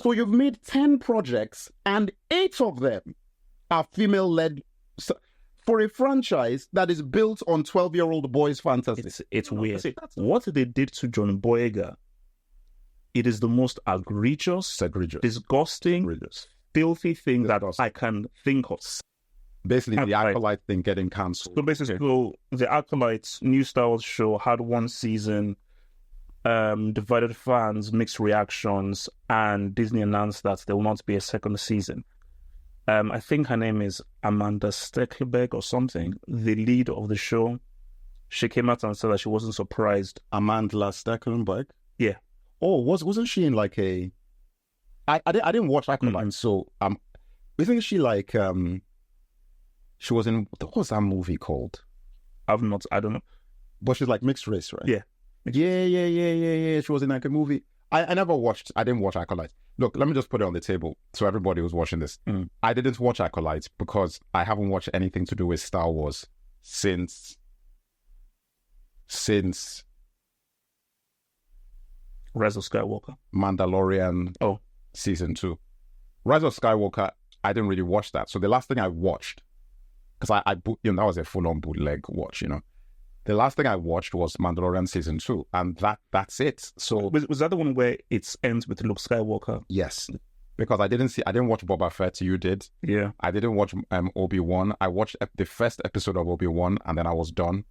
So you've made 10 projects and 8 of them are female-led for a franchise that is built on 12-year-old boys' fantasy. It's weird. What they did to John Boyega, it is the most egregious, disgusting, filthy thing that I can think of. Basically, the Acolyte thing getting cancelled. So basically, the Acolyte new Star Wars show had one season, divided fans, mixed reactions, and Disney announced that there will not be a second season. I think her name is Amandla Stenberg or something, the lead of the show. She came out and said that she wasn't surprised. Amandla Stenberg? Yeah. Oh, wasn't she in like a... I didn't watch Acolyte, so isn't she like... She was in... What was that movie called? I don't know. But she's like mixed race, right? Yeah. Yeah. She was in like a movie. I didn't watch Acolyte. Look, let me just put it on the table so everybody who's watching this. I didn't watch Acolyte because I haven't watched anything to do with Star Wars since Rise of Skywalker. Mandalorian season 2. Rise of Skywalker, I didn't really watch that. So the last thing I watched, because that was a full-on bootleg watch, The last thing I watched was Mandalorian season 2, and that's it. So was that the one where it ends with Luke Skywalker? Yes, because I didn't watch Boba Fett. You did. Yeah. I didn't watch Obi-Wan. I watched the first episode of Obi-Wan, and then I was done.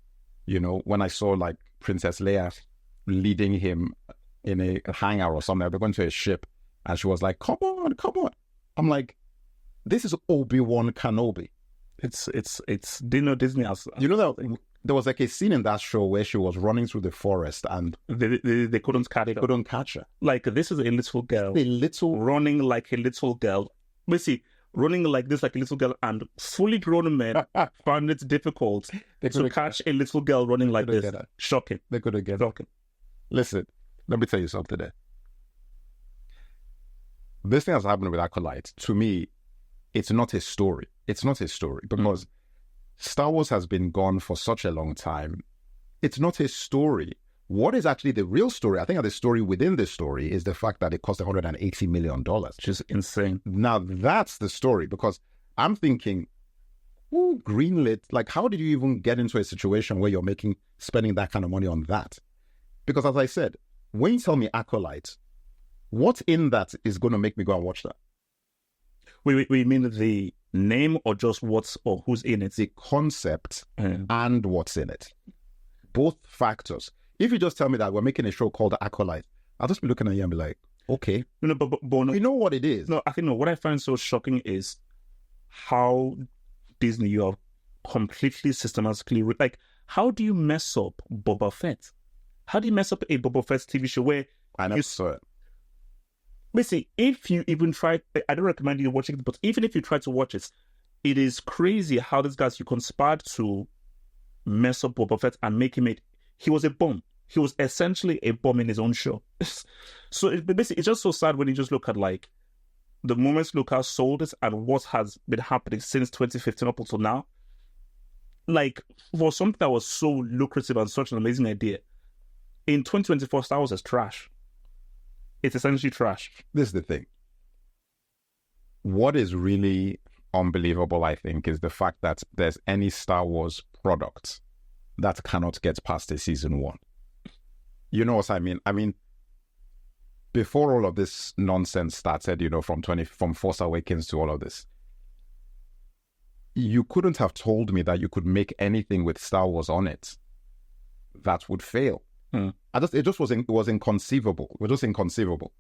When I saw like Princess Leia leading him in a hangar or something, they're going to a ship, and she was like, "Come on!" I'm like, "This is Obi-Wan Kenobi." It's Disney has. That. There was like a scene in that show where she was running through the forest and they couldn't catch her. Couldn't catch her. Like, this is a little girl. Running like a little girl. Basically, running like this like a little girl, and fully grown men found it difficult to catch a little girl running like this. Shocking. They couldn't get it. Listen, let me tell you something there. This thing that's happening with Acolyte, to me, it's not a story. It's not a story because Star Wars has been gone for such a long time. It's not a story. What is actually the real story? I think the story within the story is the fact that it cost $180 million. Which is insane. Now, that's the story, because I'm thinking, who greenlit? Like, how did you even get into a situation where you're spending that kind of money on that? Because as I said, when you tell me Acolyte, what in that is going to make me go and watch that? We mean the name or just who's in it? The concept and what's in it. Both factors. If you just tell me that we're making a show called Acolyte, I'll just be looking at you and be like, okay. No, but no, you know what it is. No, I think what I find so shocking is how Disney, you are completely systematically... Like, how do you mess up Boba Fett? How do you mess up a Boba Fett TV show where... I never saw it. Basically, if you even try, I don't recommend you watching it, but even if you try to watch it, it is crazy how these guys, you conspired to mess up Boba Fett and make him he was a bomb. He was essentially a bomb in his own show. So basically, it's just so sad when you just look at like the moments Lucas sold it and what has been happening since 2015 up until now. Like, for something that was so lucrative and such an amazing idea, in 2024, Star Wars is trash. It's essentially trash. This is the thing. What is really unbelievable, I think, is the fact that there's any Star Wars product that cannot get past a season 1. You know what I mean? I mean, before all of this nonsense started, from Force Awakens to all of this, you couldn't have told me that you could make anything with Star Wars on it that would fail. It was inconceivable. It was just inconceivable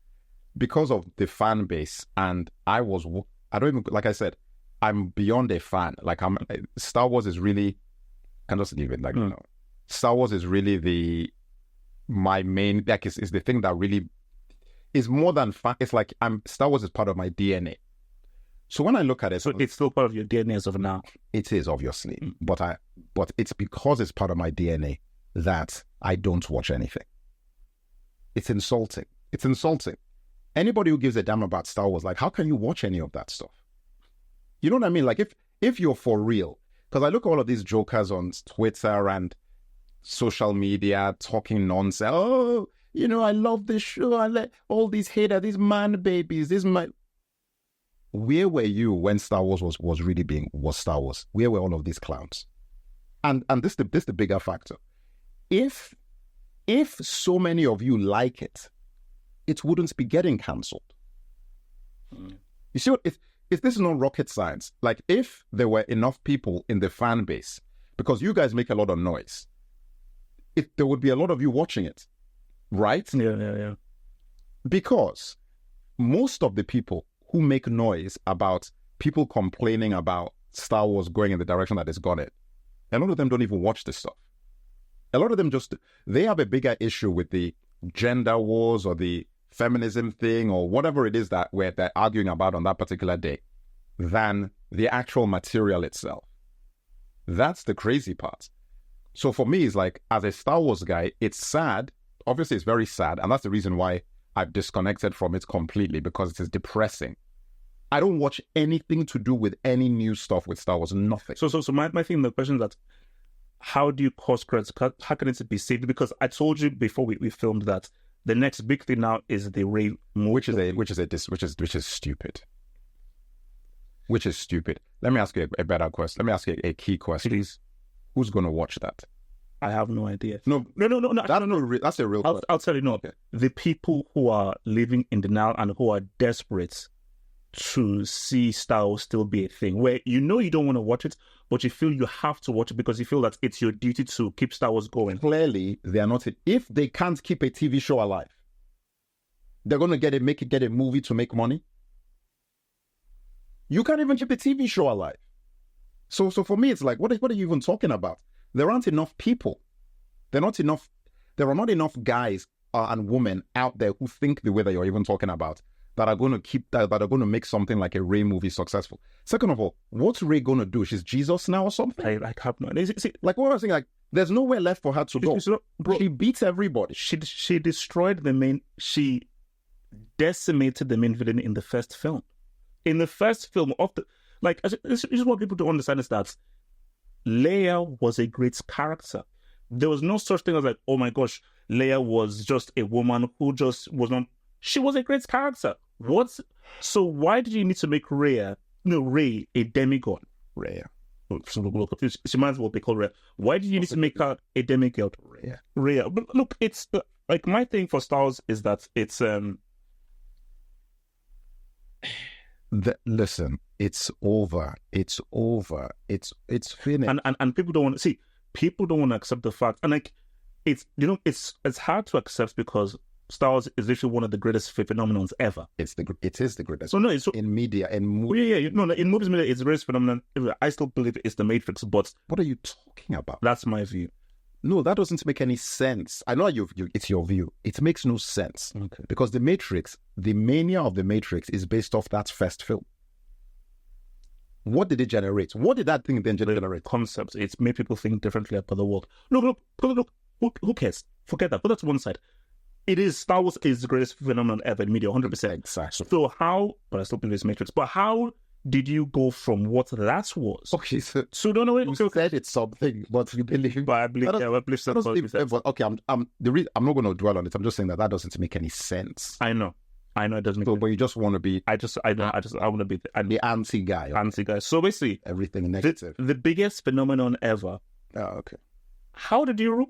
because of the fan base. And I don't even, like I said, I'm beyond a fan. Like, Star Wars is really, I can just leave it like, Star Wars is really my main, like, is the thing that really is more than fan. It's like Star Wars is part of my DNA. So when I look at it, so it's still part of your DNA as of now. It is, obviously, but it's because it's part of my DNA that I don't watch anything. It's insulting. It's insulting. Anybody who gives a damn about Star Wars, like, how can you watch any of that stuff? You know what I mean? Like, if you're for real, because I look at all of these jokers on Twitter and social media talking nonsense. Oh, I love this show. I let all these haters, these man babies, Where were you when Star Wars was really was Star Wars? Where were all of these clowns? And this the bigger factor. If so many of you like it, it wouldn't be getting cancelled. You see what? If this is not rocket science, like if there were enough people in the fan base, because you guys make a lot of noise, there would be a lot of you watching it, right? Yeah. Because most of the people who make noise about people complaining about Star Wars going in the direction that it's gone in, a lot of them don't even watch this stuff. A lot of them they have a bigger issue with the gender wars or the feminism thing or whatever it is that where they're arguing about on that particular day than the actual material itself. That's the crazy part. So for me, it's like, as a Star Wars guy, it's sad. Obviously, it's very sad. And that's the reason why I've disconnected from it completely, because it is depressing. I don't watch anything to do with any new stuff with Star Wars, nothing. So my thing, the question is that, how do you course correct? How can it be saved? Because I told you before we filmed that the next big thing now is the Rey movie, which is stupid. Which is stupid. Let me ask you a better question. Let me ask you a key question. Please. Who's going to watch that? I have no idea. No. That's a real question. I'll tell you, no. Okay. The people who are living in denial and who are desperate to see Star Wars still be a thing, where you don't want to watch it, but you feel you have to watch it because you feel that it's your duty to keep Star Wars going. Clearly, they are not. If they can't keep a TV show alive, they're going to get a movie to make money. You can't even keep a TV show alive. So for me, it's like, what are you even talking about? There aren't enough people. There are not enough guys and women out there who think the way that you're even talking about, that are going to make something like a Rey movie successful. Second of all, what's Rey going to do? She's Jesus now or something? I have no idea. Like what I was saying, like there's nowhere left for her to go. She beats everybody. She destroyed she decimated the main villain in the first film. In the first film this is what people don't understand, is that Leia was a great character. There was no such thing as like, oh my gosh, Leia was just a woman who just was not. She was a great character. So why did you need to make Rey a demigod? Rey. She might as well be called Rey. Why did you need to make her a demigod? Rey. But look, it's like, my thing for Star Wars is that it's listen, it's over. It's finished. And people don't want to see. People don't want to accept the fact, and like it's hard to accept because Star Wars is literally one of the greatest phenomenons ever. It is the greatest. So no, in media, in movies. In movies, media, it's the greatest phenomenon. I still believe it's the Matrix, but what are you talking about? That's my view. No, that doesn't make any sense. I know it's your view. It makes no sense. Okay. Because the Matrix, the mania of the Matrix is based off that first film. What did it generate? What did that thing then generate? Concepts. It's made people think differently about the world. Look. Who cares? Forget that. Put that to one side. Star Wars is the greatest phenomenon ever in media, 100%. Exactly. So but I still believe it's Matrix. But how did you go from what that was? Okay, so don't know. You said it's something, but you believe. But I believe. I believe so. Okay, I'm not going to dwell on it. I'm just saying that doesn't make any sense. I know it doesn't make sense. But you just want to be. I want to be the anti guy. Anti guy. So basically, everything negative. The biggest phenomenon ever. Oh, okay. How did you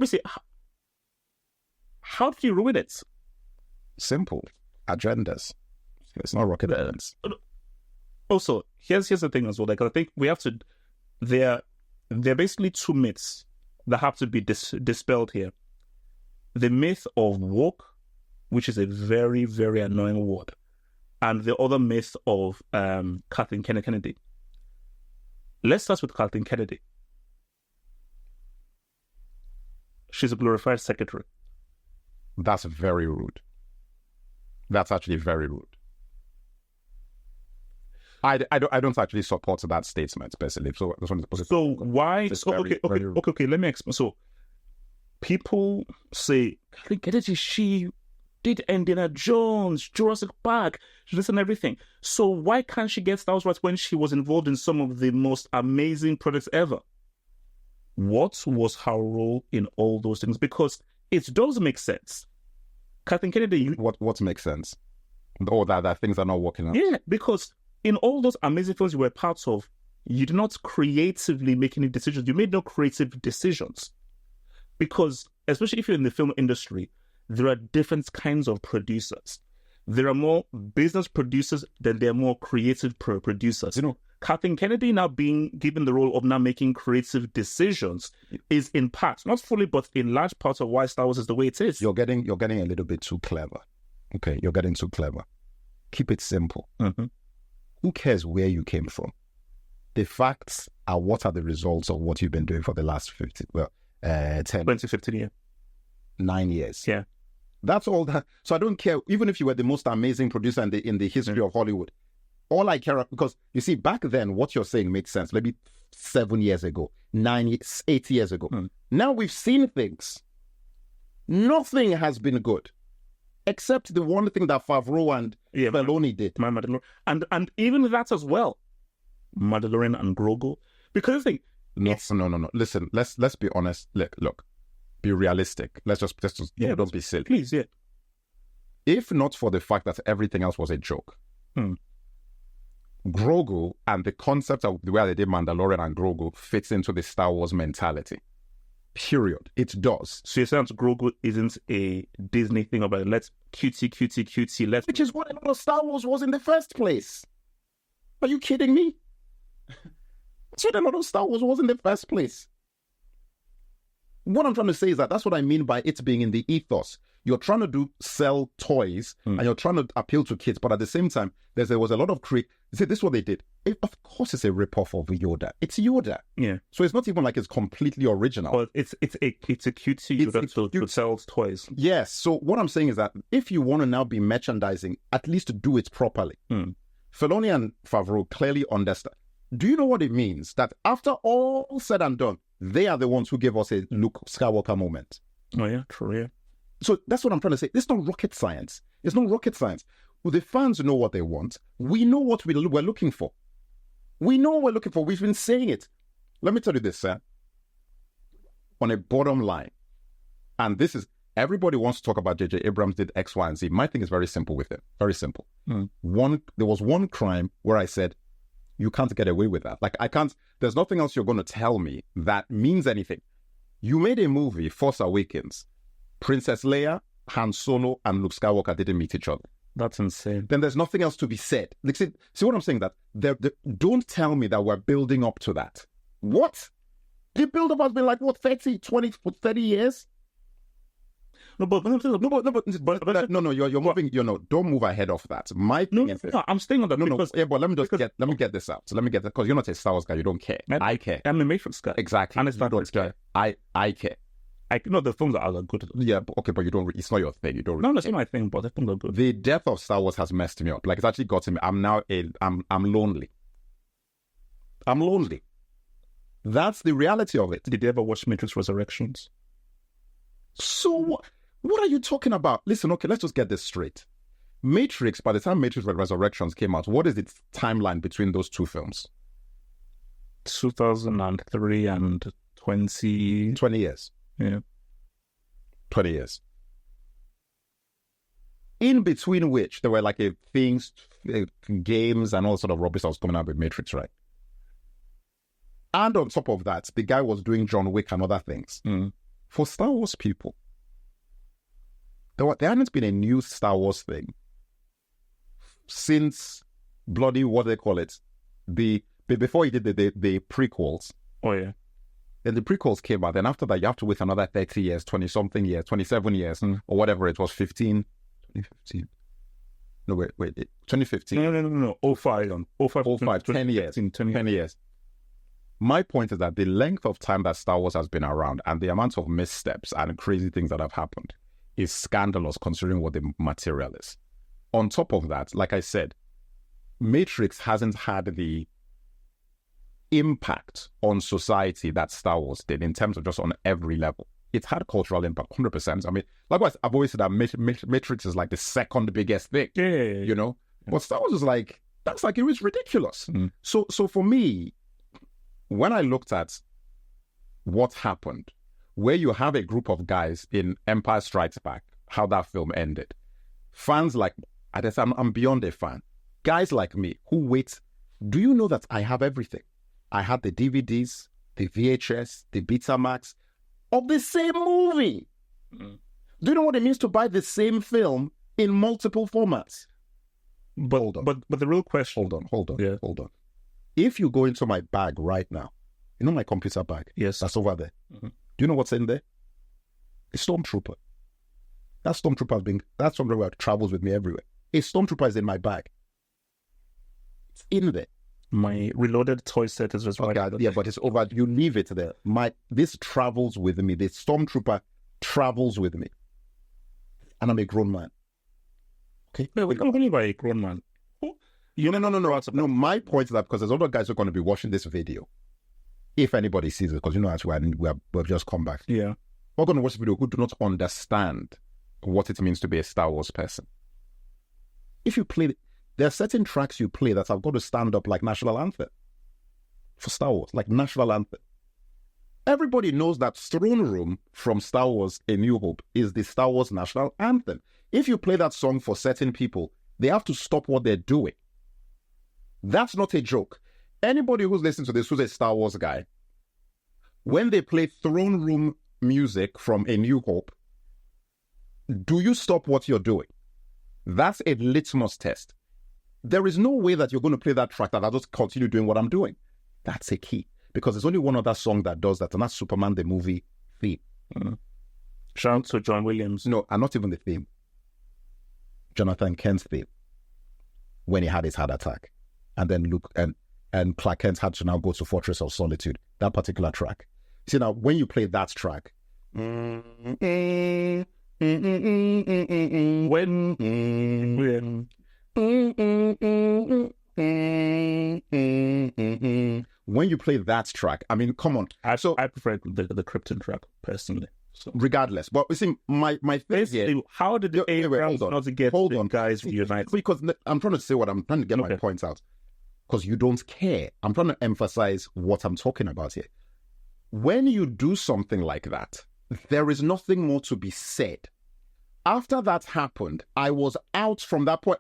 How did you ruin it? Simple. Agendas. It's not rocket science. Also, here's the thing as well. Like, I think we have to. There are basically two myths that have to be dispelled here. The myth of woke, which is a very, very annoying word, and the other myth of Kathleen Kennedy. Let's start with Kathleen Kennedy. She's a glorified secretary. That's very rude. That's actually very rude. I don't actually support that statement personally. So why? Okay. Let me explain. So people say Kathleen Kennedy, she did Indiana Jones, Jurassic Park, this and everything. So why can't she get Star Wars rights when she was involved in some of the most amazing projects ever? What was her role in all those things? Because it does make sense. Kathleen Kennedy. What makes sense? Or that things are not working out. Yeah, because in all those amazing films you were part of, you did not creatively make any decisions. You made no creative decisions. Because, especially if you're in the film industry, there are different kinds of producers. There are more business producers than there are more creative producers. You know, Kathleen Kennedy now being given the role of now making creative decisions is in part, not fully, but in large part of why Star Wars is the way it is. You're getting a little bit too clever. Okay, you're getting too clever. Keep it simple. Mm-hmm. Who cares where you came from? The facts are what are the results of what you've been doing for the last 15 years. 9 years. Yeah. That's all that. So I don't care, even if you were the most amazing producer in the history of Hollywood. All I care about, because you see, back then, what you're saying makes sense. Maybe 7 years ago, 8 years ago. Now we've seen things. Nothing has been good, except the one thing that Favreau and Filoni did. And even that as well, Mandalorian and Grogu. Because I think no. Listen, let's be honest. Look, be realistic. Let's just don't be silly. Please, yeah. If not for the fact that everything else was a joke, Grogu and the concept of the way they did Mandalorian and Grogu fits into the Star Wars mentality. Period. It does. So you're saying Grogu isn't a Disney thing about let's cutie, which is what a lot of Star Wars was in the first place. Are you kidding me? That's what a lot of Star Wars was in the first place. What I'm trying to say is that's what I mean by it being in the ethos. You're trying to sell toys and you're trying to appeal to kids, but at the same time, there was a lot of this is what they did. Of course, it's a ripoff of Yoda. It's Yoda. Yeah. So it's not even like it's completely original. But it's a cutesy Yoda to sell toys. Yes. So what I'm saying is that if you want to now be merchandising, at least do it properly. Filoni and Favreau clearly understand. Do you know what it means? That after all said and done, they are the ones who gave us a Luke Skywalker moment. Oh yeah, true, yeah. So that's what I'm trying to say. It's not rocket science. It's not rocket science. Well, the fans know what they want. We know what we're looking for. We know what we're looking for. We've been saying it. Let me tell you this, sir. On a bottom line, and this is, everybody wants to talk about J.J. Abrams did X, Y, and Z. My thing is very simple with it. Very simple. There was one crime where I said, you can't get away with that. Like, I can't, there's nothing else you're going to tell me that means anything. You made a movie, Force Awakens. Princess Leia, Han Solo, and Luke Skywalker didn't meet each other. That's insane. Then there's nothing else to be said. Like, see what I'm saying? That don't tell me that we're building up to that. What? The build-up has been like, what, 30 years? You're moving. Don't move ahead of that. I'm staying on that. But let me get this out. So let me get that, because you're not a Star Wars guy. You don't care. I care. I'm a Matrix guy. Exactly. And a Star Wars guy. I care. I know the films are good. Yeah, but you don't. It's not your thing. You don't. No, it's not my thing. But the films are good. The death of Star Wars has messed me up. Like, it's actually gotten me. I'm now I'm lonely. I'm lonely. That's the reality of it. Did you ever watch Matrix Resurrections? So what are you talking about? Listen, okay, let's just get this straight. Matrix, by the time Matrix Resurrections came out, what is its timeline between those two films? 2003 and 20 years. Yeah. 20 years. In between which, there were like games and all sort of rubbish that was coming out with Matrix, right? And on top of that, the guy was doing John Wick and other things. For Star Wars people, there hadn't been a new Star Wars thing since bloody, what do they call it? Before he did the prequels. Oh, yeah. Then the prequels came out. Then after that, you have to wait another 30 years, 20-something years, 27 years, or whatever it was, 2015. No, wait, 2015. No. 05, 10 years. 10 years. My point is that the length of time that Star Wars has been around and the amount of missteps and crazy things that have happened is scandalous considering what the material is. On top of that, like I said, Matrix hasn't had the impact on society that Star Wars did in terms of just on every level. It's had cultural impact, 100%. I mean, likewise, I've always said that Matrix is like the second biggest thing, you know? Yeah. But Star Wars is like, it was ridiculous. So for me, when I looked at what happened, where you have a group of guys in Empire Strikes Back, how that film ended. Fans like, I'm beyond a fan. Guys like me who wait, do you know that I have everything? I had the DVDs, the VHS, the Betamax of the same movie. Do you know what it means to buy the same film in multiple formats? But the real question... Hold on. If you go into my bag right now, you know my computer bag? Yes. That's over there. Do you know what's in there? A stormtrooper. That stormtrooper travels with me everywhere. A stormtrooper is in my bag. It's in there. My reloaded toy set is just okay, yeah, but it's over. You leave it there. This travels with me. The stormtrooper travels with me, and I'm a grown man. Okay, no, we can't believe I'm a grown man. No. My point is that because there's other guys who are going to be watching this video, if anybody sees it, because actually we've just come back. Yeah, we're going to watch the video who do not understand what it means to be a Star Wars person. If you play, there are certain tracks you play that have got to stand up like national anthem for Star Wars, like national anthem. Everybody knows that Throne Room from Star Wars A New Hope is the Star Wars national anthem. If you play that song for certain people, they have to stop what they're doing. That's not a joke. Anybody who's listening to this who's a Star Wars guy, when they play Throne Room music from A New Hope, do you stop what you're doing? That's a litmus test. There is no way that you're going to play that track that I'll just continue doing what I'm doing. That's a key. Because there's only one other song that does that, and that's Superman the movie theme. Shout out to John Williams. No, and not even the theme. Jonathan Kent's theme. When he had his heart attack. And then Luke and Clark Kent had to now go to Fortress of Solitude. That particular track. See, now, when you play that track, when you play that track, I mean, come on. I prefer the Krypton track personally. So. Regardless, but you see, my thing here, how did the Abrams not get the guys reunited? Because I'm trying to say what I'm trying to get my points out. Because you don't care. I'm trying to emphasize what I'm talking about here. When you do something like that, there is nothing more to be said. After that happened, I was out from that point.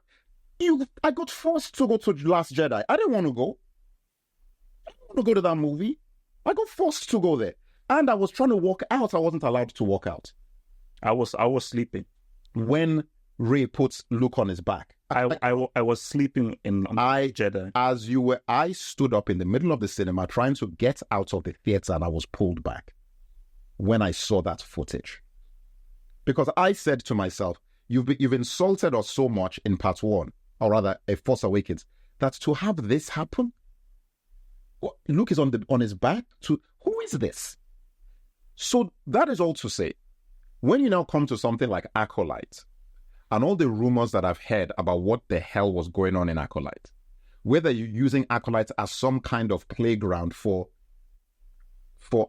I got forced to go to Last Jedi. I didn't want to go. I didn't want to go to that movie. I got forced to go there. And I was trying to walk out. I wasn't allowed to walk out. I was sleeping. When Rey puts Luke on his back. I was sleeping in Jedi. As you were, I stood up in the middle of the cinema trying to get out of the theater, and I was pulled back when I saw that footage. Because I said to myself, you've insulted us so much in part 1, or rather A Force Awakens, that to have this happen, Luke is on his back. Who is this? So that is all to say, when you now come to something like Acolyte, and all the rumors that I've heard about what the hell was going on in Acolyte, whether you're using Acolyte as some kind of playground for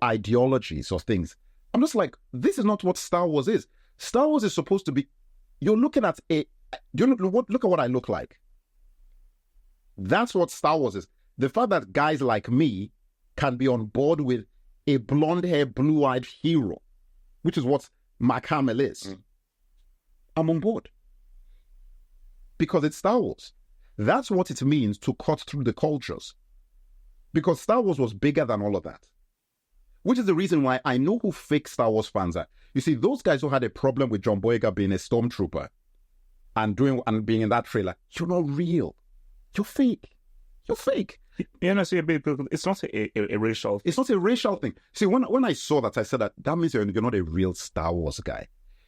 ideologies or things, I'm just like, this is not what Star Wars is. Star Wars is supposed to be, you're looking at look at what I look like. That's what Star Wars is. The fact that guys like me can be on board with a blonde-haired, blue-eyed hero, which is what Mark Hamill is. I'm on board. Because it's Star Wars. That's what it means to cut through the cultures. Because Star Wars was bigger than all of that. Which is the reason why I know who fake Star Wars fans are. You see, those guys who had a problem with John Boyega being a stormtrooper and being in that trailer, you're not real. You're fake. You're fake. You know, see, it's not a racial thing. It's not a racial thing. See, when I saw that, I said that means you're not a real Star Wars guy.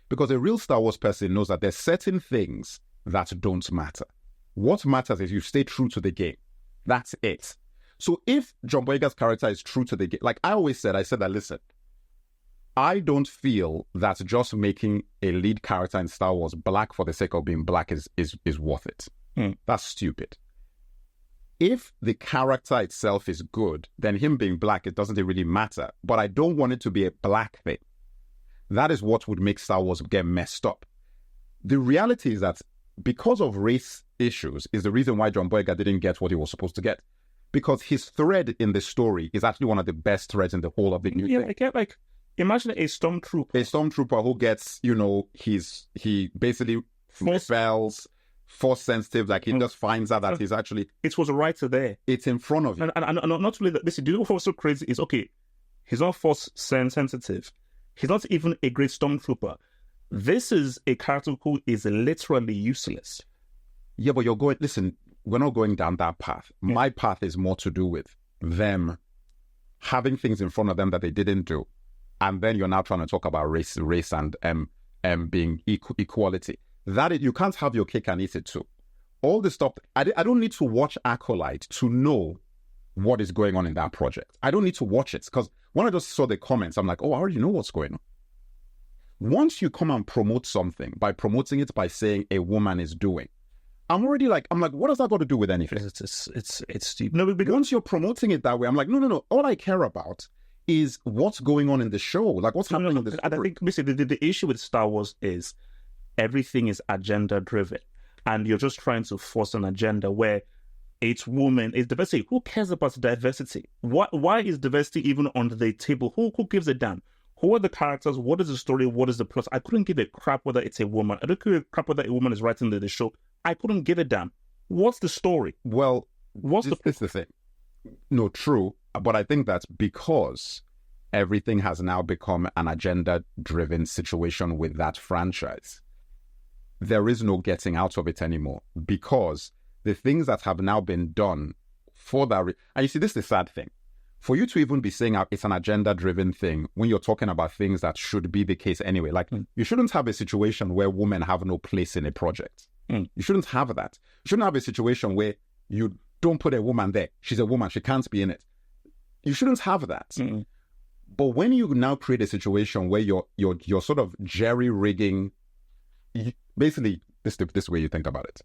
Because a real Star Wars person knows that there's certain things that don't matter. What matters is you stay true to the game. That's it. So if John Boyega's character is true to the game, like I said that, listen, I don't feel that just making a lead character in Star Wars black for the sake of being black is worth it. That's stupid. If the character itself is good, then him being black, it doesn't really matter. But I don't want it to be a black thing. That is what would make Star Wars get messed up. The reality is that because of race issues is the reason why John Boyega didn't get what he was supposed to get. Because his thread in the story is actually one of the best threads in the whole of the new thing. I get Imagine a stormtrooper who gets, he basically fails force sensitive, like he just finds out that he's actually... It was right there. It's in front of you. And not only that, listen, do you know what's so crazy is, okay, he's not force sensitive. He's not even a great stormtrooper. This is a character who is literally useless. Yeah, but we're not going down that path. Yeah. My path is more to do with them having things in front of them that they didn't do. And then you're now trying to talk about race and being equality. You can't have your cake and eat it too. All this stuff, I don't need to watch Acolyte to know what is going on in that project. I don't need to watch it, because when I just saw the comments, I'm like, oh, I already know what's going on. Once you come and promote something, by promoting it by saying a woman is doing, I'm like, what does that got to do with anything? It's stupid. No, because once you're promoting it that way, I'm like, no. All I care about is what's going on in the show, like what's happening in the story. I think basically the issue with Star Wars is everything is agenda driven, and you're just trying to force an agenda where it's women, it's diversity. Who cares about diversity? Why is diversity even on the table? Who gives a damn? Who are the characters? What is the story? What is the plot? I couldn't give a crap whether it's a woman. I don't give a crap whether a woman is writing the show. I couldn't give a damn. What's the story? Well, this is the thing. No, true. But I think that's because everything has now become an agenda-driven situation with that franchise. There is no getting out of it anymore, because the things that have now been done for that... And you see, this is the sad thing. For you to even be saying it's an agenda-driven thing when you're talking about things that should be the case anyway. Like, you shouldn't have a situation where women have no place in a project. You shouldn't have that. You shouldn't have a situation where you don't put a woman there. She's a woman. She can't be in it. You shouldn't have that. But when you now create a situation where you're sort of jerry-rigging, basically, this way you think about it.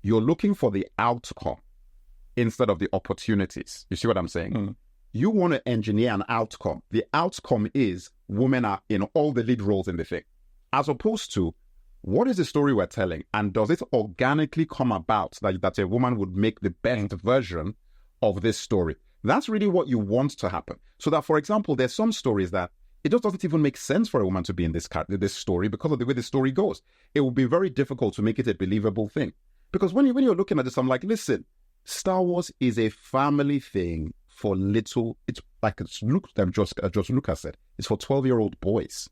You're looking for the outcome instead of the opportunities. You see what I'm saying? You want to engineer an outcome. The outcome is women are in all the lead roles in the thing. As opposed to, what is the story we're telling? And does it organically come about that a woman would make the best version of this story? That's really what you want to happen. So that, for example, there's some stories that it just doesn't even make sense for a woman to be in this story because of the way the story goes. It will be very difficult to make it a believable thing. Because when you're looking at this, I'm like, listen, Star Wars is a family thing for little... It's like George Lucas said, it's for 12-year-old boys.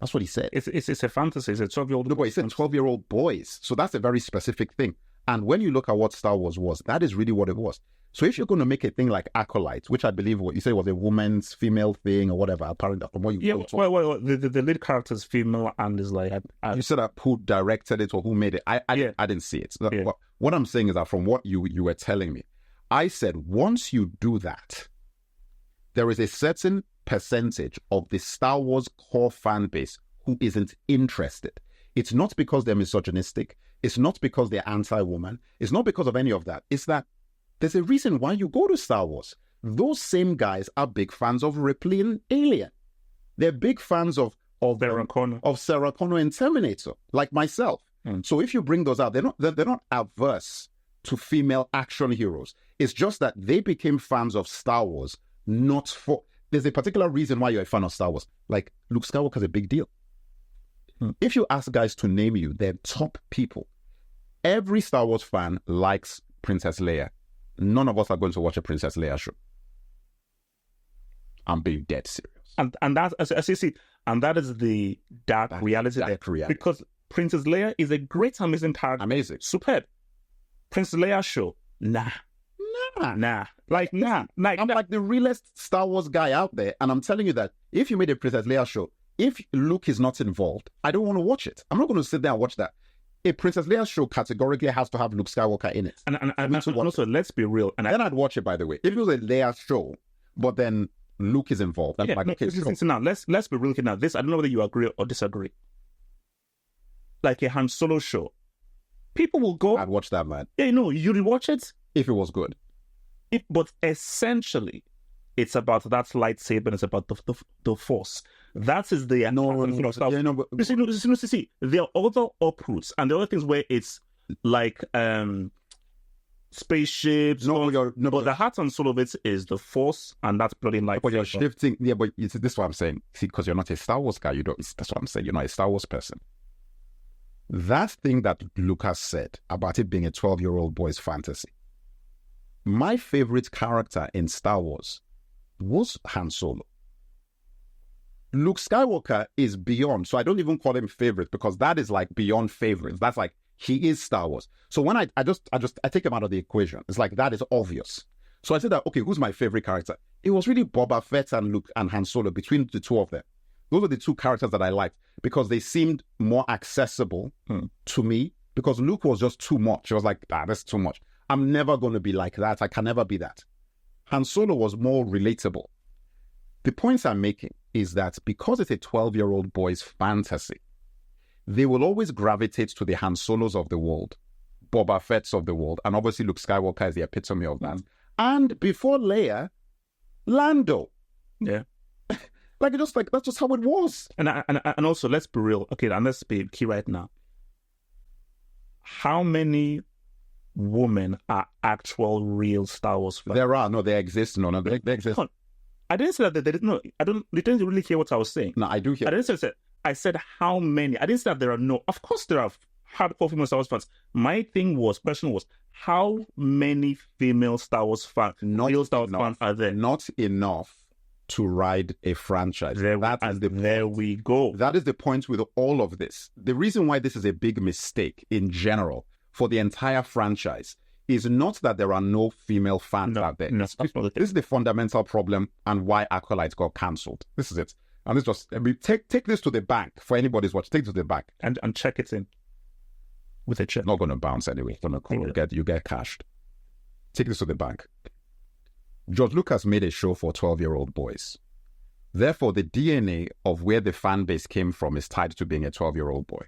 That's what he said. It's a fantasy. It's a 12-year-old... No, but he said 12-year-old boys. So that's a very specific thing. And when you look at what Star Wars was, that is really what it was. So if you're going to make a thing like Acolyte, which I believe what you said was a woman's female thing or whatever, apparently from what you... Yeah, well, the lead character is female and is like... You said that who directed it or who made it. I didn't see it. Yeah. What I'm saying is that from what you were telling me, I said once you do that, there is a certain percentage of the Star Wars core fan base who isn't interested. It's not because they're misogynistic. It's not because they're anti-woman. It's not because of any of that. It's that there's a reason why you go to Star Wars. Those same guys are big fans of Ripley and Alien. They're big fans of Sarah Connor and Terminator, like myself. So if you bring those out, they're not averse to female action heroes. It's just that they became fans of Star Wars, not for... There's a particular reason why you're a fan of Star Wars. Like, Luke Skywalker's a big deal. If you ask guys to name you, they're top people. Every Star Wars fan likes Princess Leia. None of us are going to watch a Princess Leia show. I'm being dead serious. And that's, as you see, and that is the dark reality there. Because Princess Leia is a great, amazing character. Amazing. Superb. Princess Leia show. Nah. Like, nah. I'm like the realest Star Wars guy out there. And I'm telling you that if you made a Princess Leia show, if Luke is not involved, I don't want to watch it. I'm not going to sit there and watch that. A Princess Leia show categorically has to have Luke Skywalker in it. And also, let's be real. And then I'd watch it, by the way. If it was a Leia show, but then Luke is involved. Yeah, like, listen, now, let's be real now. This, I don't know whether you agree or disagree. Like a Han Solo show. People will go... I'd watch that, man. Yeah, you'd watch it. If it was good. But essentially, it's about that lightsaber. It's about the Force. That is the stuff. Yeah, but see, there are other uproots and there are other things where it's like spaceships. But the heart and soul of it is the Force, and that's bloody light. But you're shifting. Yeah, but this is what I'm saying. See, because you're not a Star Wars guy, that's what I'm saying. You're not a Star Wars person. That thing that Lucas said about it being a 12-year-old boy's fantasy. My favorite character in Star Wars was Han Solo. Luke Skywalker is beyond, so I don't even call him favorite because that is like beyond favorites. That's like he is Star Wars. So when I take him out of the equation, it's like that is obvious. So I said that, okay, who's my favorite character? It was really Boba Fett and Luke and Han Solo. Between the two of them, those are the two characters that I liked because they seemed more accessible to me. Because Luke was just too much. It was like, that's too much. I'm never going to be like that. I can never be that. Han Solo was more relatable. The points I'm making is that because it's a 12-year-old boy's fantasy, they will always gravitate to the Han Solos of the world, Boba Fett's of the world, and obviously Luke Skywalker is the epitome of that. And before Leia, Lando. Yeah. That's just how it was. And also, let's be real. Okay, and let's be key right now. How many women are actual real Star Wars fans? There are. No, they exist. No, they exist. I didn't say that they didn't know. They didn't really hear what I was saying. No, I do hear. I didn't say that. I said how many. I didn't say that there are no. Of course, there are hardcore female Star Wars fans. My question was how many female Star Wars fans, real Star Wars fans, are there? Not enough to ride a franchise. There we go. That is the point with all of this. The reason why this is a big mistake in general for the entire franchise is not that there are no female fans out there. No, this is the fundamental problem and why Acolyte got cancelled. This is it. And this just take this to the bank for anybody's watch. Take it to the bank and check it in with a check. Not going to bounce anyway. It's going to you get cashed. Take this to the bank. George Lucas made a show for 12-year-old boys. Therefore, the DNA of where the fan base came from is tied to being a 12-year-old boy.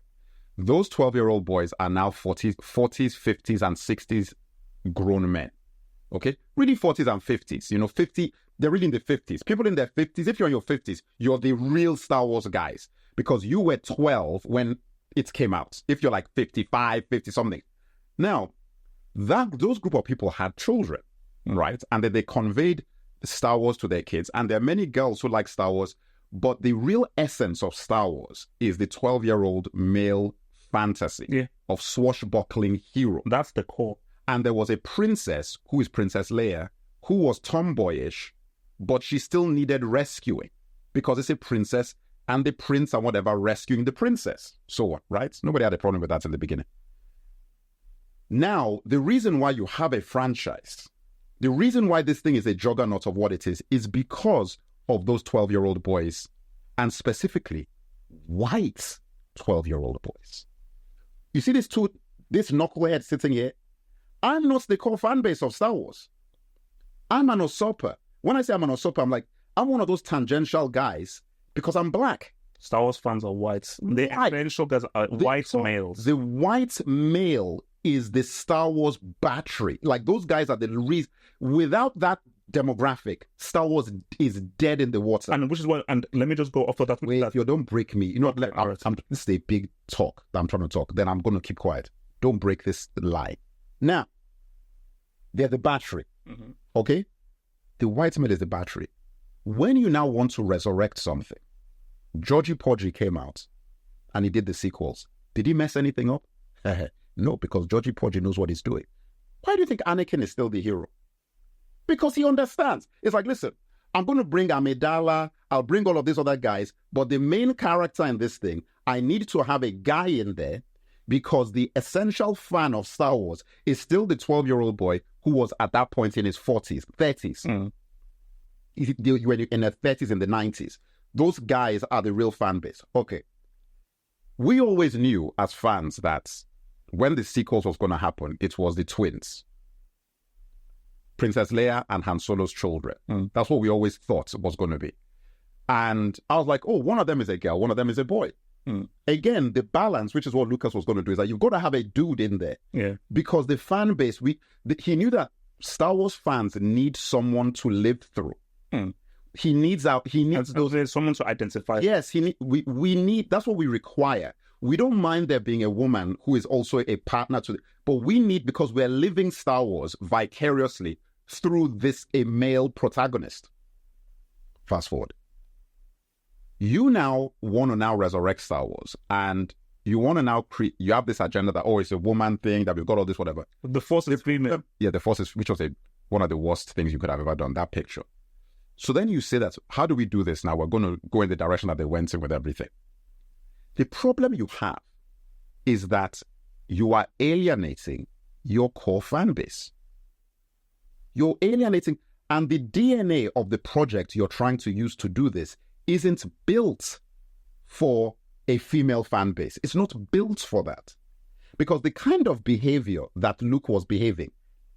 Those 12-year-old boys are now 40s, 50s, and 60s grown men. Okay? Really 40s and 50s. 50, they're really in the 50s. People in their 50s, if you're in your 50s, you're the real Star Wars guys because you were 12 when it came out. If you're like 55, 50-something. Now, those group of people had children, right? And then they conveyed Star Wars to their kids. And there are many girls who like Star Wars, but the real essence of Star Wars is the 12-year-old male fantasy of swashbuckling hero. That's the core. And there was a princess, who is Princess Leia, who was tomboyish, but she still needed rescuing because it's a princess and the prince and whatever rescuing the princess. So what, right? Nobody had a problem with that in the beginning. Now, the reason why you have a franchise, the reason why this thing is a juggernaut of what it is because of those 12-year-old boys, and specifically white 12-year-old boys. You see this knucklehead sitting here? I'm not the core fan base of Star Wars. I'm an usurper. When I say I'm an usurper, I'm one of those tangential guys because I'm black. Star Wars fans are white. The tangential guys are white males. The white male is the Star Wars battery. Like those guys are the reason. Without that demographic, Star Wars is dead in the water. And which is why, and let me just go off of that. Wait, if you don't break me, this is a big talk that I'm trying to talk, then I'm going to keep quiet. Don't break this lie. Now, they're the battery, okay? The white male is the battery. When you now want to resurrect something, Georgie Porgy came out and he did the sequels. Did he mess anything up? No, because Georgie Porgy knows what he's doing. Why do you think Anakin is still the hero? Because he understands. It's like, listen, I'm going to bring Amidala, I'll bring all of these other guys, but the main character in this thing, I need to have a guy in there because the essential fan of Star Wars is still the 12-year-old boy who was at that point in his 40s, 30s. You were in their 30s, in the 90s. Those guys are the real fan base. Okay. We always knew as fans that when the sequels was going to happen, it was the twins. Princess Leia and Han Solo's children. That's what we always thought was going to be. And I was like, oh, one of them is a girl, one of them is a boy. Again, the balance, which is what Lucas was going to do, is that you've got to have a dude in there. Yeah. Because the fan base, he knew that Star Wars fans need someone to live through. He needs those. There's someone to identify. Yes, we need, that's what we require. We don't mind there being a woman who is also a partner to, but we need, because we're living Star Wars vicariously through a male protagonist. Fast forward. You now want to now resurrect Star Wars, and you want to now create, you have this agenda that, oh, it's a woman thing, that we've got all this, whatever. The Force is female. Yeah, the Force is, which was one of the worst things you could have ever done, that picture. So then you say that, how do we do this now? We're going to go in the direction that they went in with everything. The problem you have is that you are alienating your core fan base. You're alienating, and the DNA of the project you're trying to use to do this isn't built for a female fan base. It's not built for that. Because the kind of behavior that Luke was behaving,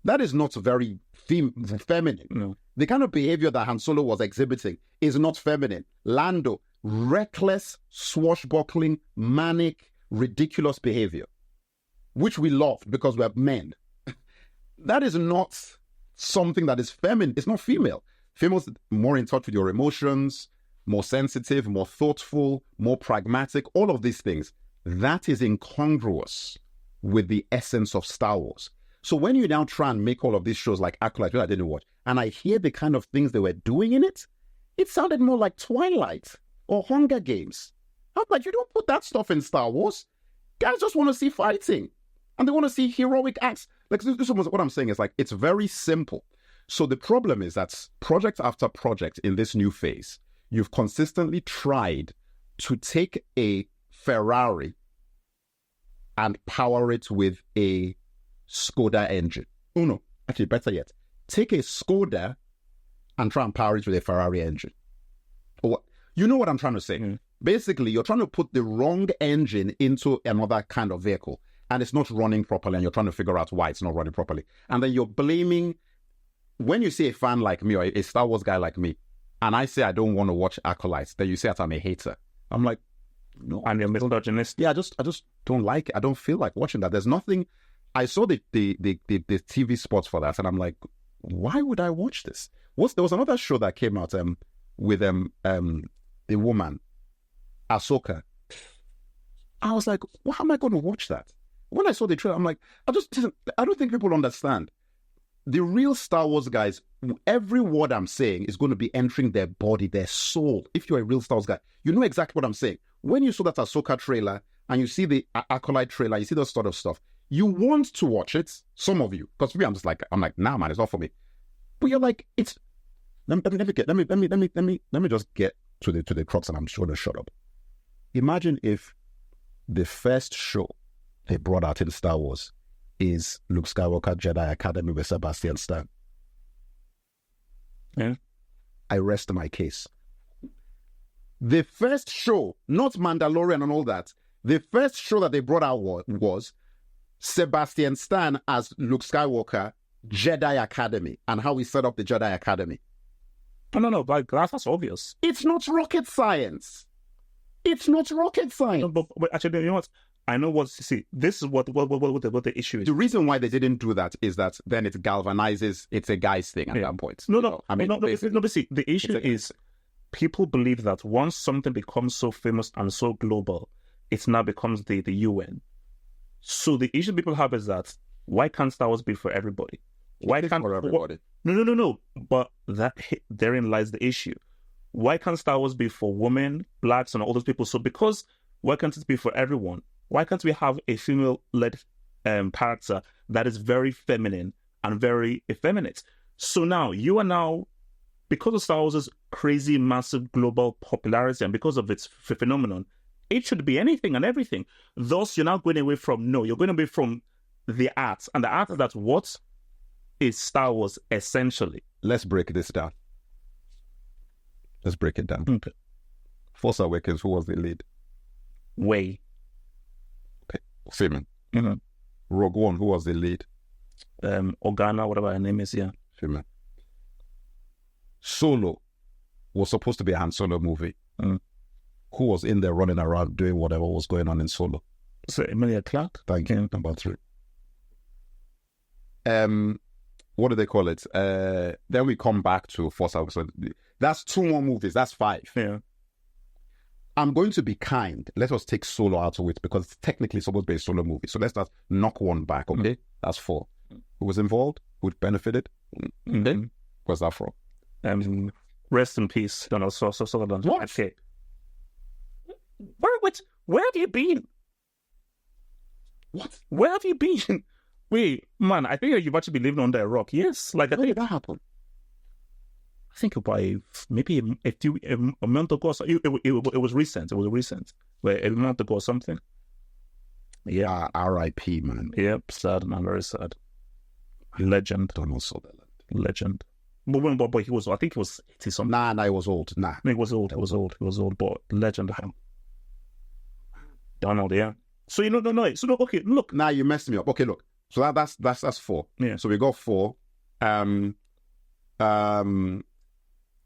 that is not very feminine. No. The kind of behavior that Han Solo was exhibiting is not feminine. Lando, reckless, swashbuckling, manic, ridiculous behavior, which we love because we're men. That is not something that is feminine. It's not female. Females more in touch with your emotions, more sensitive, more thoughtful, more pragmatic, all of these things. That is incongruous with the essence of Star Wars. So when you now try and make all of these shows like Acolyte, which I didn't watch, and I hear the kind of things they were doing in it, it sounded more like Twilight or Hunger Games. I'm like, you don't put that stuff in Star Wars. Guys just want to see fighting, and they want to see heroic acts. Like, this is what I'm saying is, like, it's very simple. So the problem is that project after project in this new phase, you've consistently tried to take a Ferrari and power it with a Skoda engine. Oh no, actually better yet, take a Skoda and try and power it with a Ferrari engine. Or, you know what I'm trying to say? Mm. Basically, you're trying to put the wrong engine into another kind of vehicle, and it's not running properly, and you're trying to figure out why it's not running properly. And then you're blaming, when you see a fan like me or a Star Wars guy like me, and I say I don't want to watch Acolytes, then you say that I'm a hater. I'm like, no. And you're misogynist. Yeah, I just don't like it. I don't feel like watching that. There's nothing. I saw the TV spots for that, and I'm like, why would I watch this? There was another show that came out with the woman, Ahsoka. I was like, why am I going to watch that? When I saw the trailer, I'm like, I don't think people understand. The real Star Wars guys, every word I'm saying is going to be entering their body, their soul. If you're a real Star Wars guy, you know exactly what I'm saying. When you saw that Ahsoka trailer and you see the Acolyte trailer, you see that sort of stuff, you want to watch it, some of you. Because for me, I'm like, nah, man, it's not for me. But you're like, it's. Let me just get to the crux, and I'm sure to shut up. Imagine if the first show they brought out in Star Wars is Luke Skywalker Jedi Academy with Sebastian Stan. Yeah. I rest my case. The first show, not Mandalorian and all that, the first show that they brought out was Sebastian Stan as Luke Skywalker Jedi Academy, and how he set up the Jedi Academy. No, but that's obvious. It's not rocket science. It's not rocket science. No, but actually, you know what? I know what. See, this is what the issue is. The reason why they didn't do that is that then it galvanizes. It's a guy's thing at that point. No. But see, the issue is people believe that once something becomes so famous and so global, it now becomes the UN. So the issue people have is that why can't Star Wars be for everybody? Why can't for everybody? No. But therein lies the issue. Why can't Star Wars be for women, blacks, and all those people? So because why can't it be for everyone? Why can't we have a female-led character that is very feminine and very effeminate? So now, you are now, because of Star Wars' crazy, massive global popularity and because of its phenomenon, it should be anything and everything. Thus, you're now going away from, you're going away from the art. And the art is that what is Star Wars essentially? Let's break this down. Let's break it down. Okay. Force Awakens, who was the lead? Way. Okay. Female. Mm-hmm. Rogue One, who was the lead? Organa, whatever her name is, yeah. Female. Solo was supposed to be a Han Solo movie. Mm. Who was in there running around doing whatever was going on in Solo? So Emilia Clarke? Thank you. Number 3. What do they call it? Then we come back to Force Awakens. That's 2 more movies. That's 5. Yeah. I'm going to be kind. Let us take Solo out of it because it's technically supposed to be a solo movie. So let's just knock one back, okay? That's 4. Who was involved? Who benefited? Where's that from? Rest in peace, Donald Sutherland. What? Okay. Where have you been? What? Where have you been? Wait, man, I think you've actually been living under a rock. Yes, like When did that happen? I think by maybe a month ago. So it was recent. It was recent. Wait, a month ago or something. Yeah. R.I.P. man. Yep. Sad, man. Very sad. Legend. Donald Sutherland. Legend. But he was. I think he was 80 something. Nah, he was old. Nah. He was old. He was old. But legend. Donald. Yeah. So no. So look. Okay. Look. Nah, you messed me up. Okay, look. So that's 4. Yeah. So we got 4.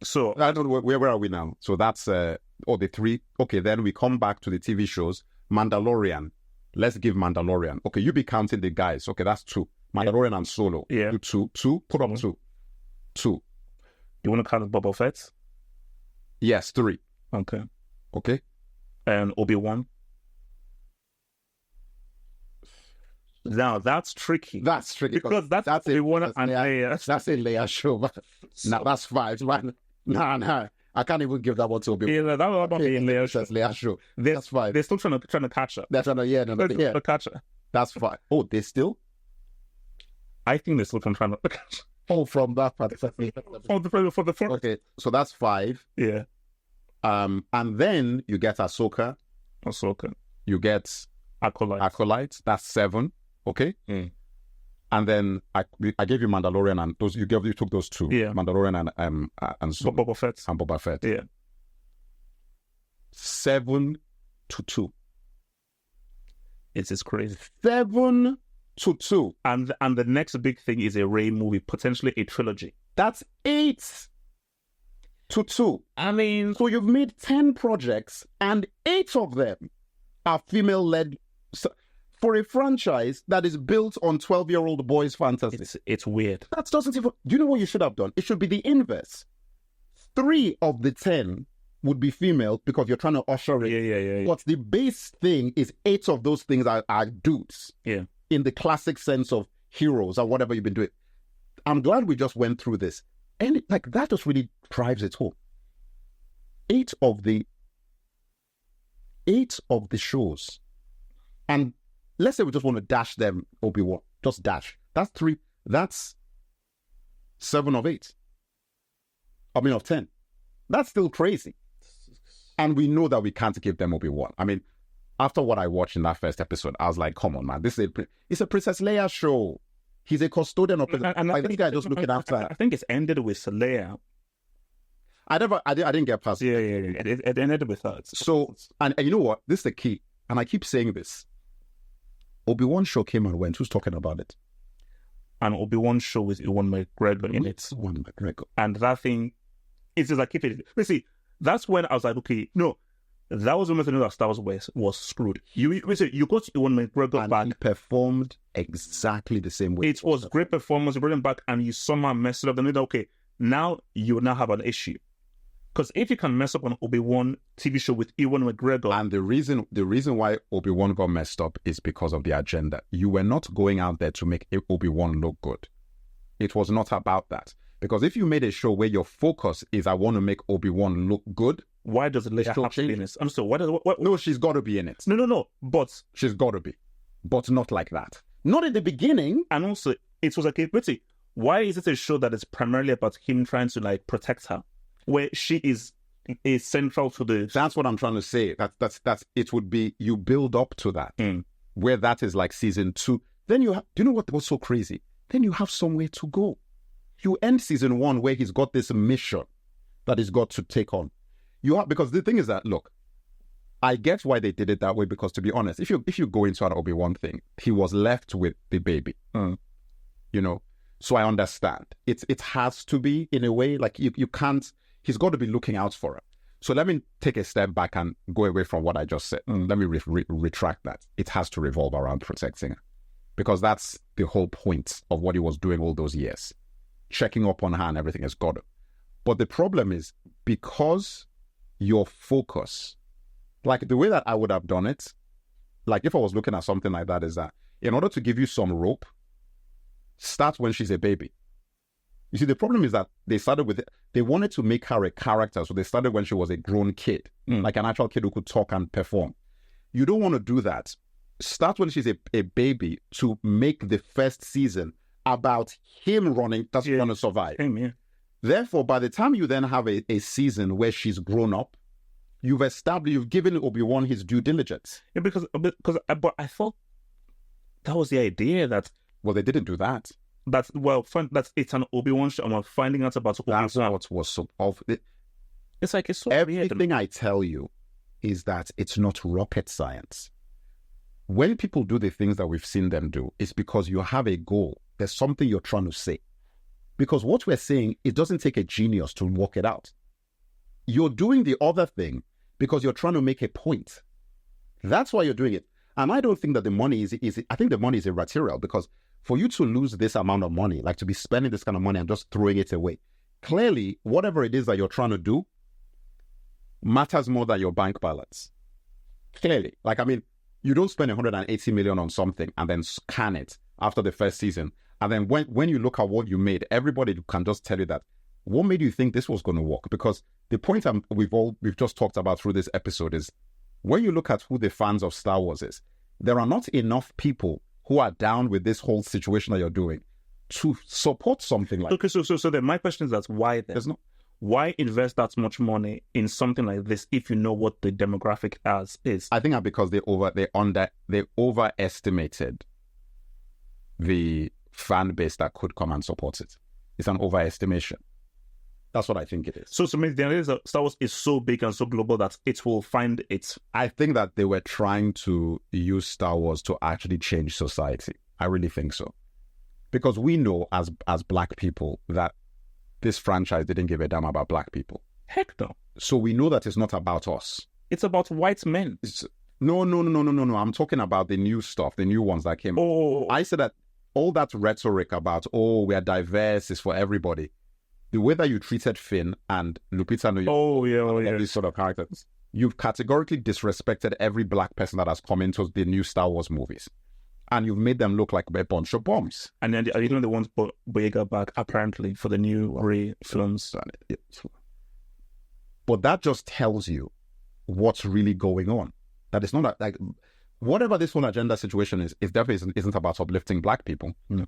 So I don't know where are we now? So that's the 3. Okay, then we come back to the TV shows. Mandalorian. Let's give Mandalorian. Okay, you be counting the guys. Okay, that's 2. Mandalorian and Solo. Yeah. 2. Put up 2. 2. You want to count Boba Fett? Yes, 3. Okay. And Obi-Wan. Now that's tricky. That's tricky because that's Obi-Wan and Leia. That's a Leia show. Now that's 5. Man. Nah. I can't even give that one to Obi-Wan. Yeah, that would not be in Leia show. That's Leia show. That's 5. They're still trying to catch her. They're trying to catch her. That's 5. Oh, they still? I think they're still trying to catch her. Oh, from that part. For the first. Okay, so that's 5. Yeah. And then you get Ahsoka. You get Acolyte. That's 7. Okay. And then I gave you Mandalorian and those you took those 2. Yeah. Mandalorian and so Boba Fett. And Boba Fett. Yeah. 7-2. It's crazy. 7-2. And the next big thing is a Rey movie, potentially a trilogy. That's 8-2. I mean, so you've made 10 projects and 8 of them are female-led. For a franchise that is built on 12-year-old boys' fantasy. It's weird. That doesn't even... Do you know what you should have done? It should be the inverse. 3 of the 10 would be female because you're trying to usher it. Yeah. But the base thing is 8 of those things are dudes. Yeah. In the classic sense of heroes or whatever you've been doing. I'm glad we just went through this. And that just really drives it home. 8 of the shows. And let's say we just want to dash them, Obi-Wan. Just dash. That's 3. That's 7 of 8. Of 10. That's still crazy. And we know that we can't give them Obi-Wan. I mean, after what I watched in that first episode, I was like, come on, man. It's a Princess Leia show. He's a custodian of Princess Leia. This guy just looking after her. I think it's ended with Leia. I didn't get past it. Yeah. It ended with her. So, and you know what? This is the key. And I keep saying this. Obi-Wan show came and went. Who's talking about it? An Obi-Wan show with Ewan McGregor in it. Ewan McGregor. And that thing, it's just like, see, that's when I was like, okay, no, that was when I knew that Star Wars was screwed. You got Ewan McGregor back. He performed exactly the same way. It was great performance. You brought him back and you somehow messed it up. Then you know, okay, now you now have an issue. Because if you can mess up an Obi-Wan TV show with Ewan McGregor... And the reason why Obi-Wan got messed up is because of the agenda. You were not going out there to make Obi-Wan look good. It was not about that. Because if you made a show where your focus is, I want to make Obi-Wan look good... Why does Leia have to be in it? I'm sorry, what? No, she's got to be in it. No. But... She's got to be. But not like that. Not in the beginning. And also, it was like, why is it a show that is primarily about him trying to, protect her? Where she is central to the... That's what I'm trying to say. That's it would be, you build up to that. Where that is like season 2. Then you have... Do you know what was so crazy? Then you have somewhere to go. You end season 1 where he's got this mission that he's got to take on. Because the thing is that, look, I get why they did it that way, because to be honest, if you go into an Obi-Wan thing, he was left with the baby. So I understand. It has to be, in a way, like you can't... He's got to be looking out for her. So let me take a step back and go away from what I just said. Let me retract that. It has to revolve around protecting her. Because that's the whole point of what he was doing all those years. Checking up on her and everything has got to. But the problem is, because your focus Like the way that I would have done it, like if I was looking at something like that, is that in order to give you some rope, start when she's a baby. You see, the problem is that they wanted to make her a character, so they started when she was a grown kid, like an actual kid who could talk and perform. You don't want to do that. Start when she's a baby to make the first season about him running, that's going to survive. Therefore, by the time you then have a season where she's grown up, you've given Obi-Wan his due diligence. Yeah, but I thought that was the idea that... Well, they didn't do that. It's an Obi-Wan show. I'm finding out about Obi-Wan. That's what was so... It's like, it's so everything weird. I tell you is that it's not rocket science. When people do the things that we've seen them do, it's because you have a goal. There's something you're trying to say. Because what we're saying, it doesn't take a genius to work it out. You're doing the other thing because you're trying to make a point. That's why you're doing it. And I don't think that the money is I think the money is immaterial, because for you to lose this amount of money, like to be spending this kind of money and just throwing it away, clearly, whatever it is that you're trying to do matters more than your bank balance. Clearly. Like, I mean, you don't spend 180 million on something and then scan it after the first season. And then when you look at what you made, everybody can just tell you that, what made you think this was going to work? Because the point we've just talked about through this episode is, when you look at who the fans of Star Wars is, there are not enough people who are down with this whole situation that you're doing to support something like that. Okay, so then my question is that why then? Why invest that much money in something like this if you know what the demographic is? I think that because they overestimated the fan base that could come and support it. It's an overestimation. That's what I think it is. So maybe the idea is that Star Wars is so big and so global that it will find its... I think that they were trying to use Star Wars to actually change society. I really think so. Because we know as Black people that this franchise didn't give a damn about Black people. Heck no. So we know that it's not about us. It's about white men. No. I'm talking about the new stuff, the new ones that came. Oh. I said that all that rhetoric about, we are diverse, is for everybody. The way that you treated Finn and Lupita Nyong'o, these sort of characters, you've categorically disrespected every Black person that has come into the new Star Wars movies. And you've made them look like a bunch of bombs. And then you know they want Boyega back, apparently, for the new Rey films. But that just tells you what's really going on. That it's not like whatever this whole agenda situation is, it definitely isn't about uplifting Black people. No.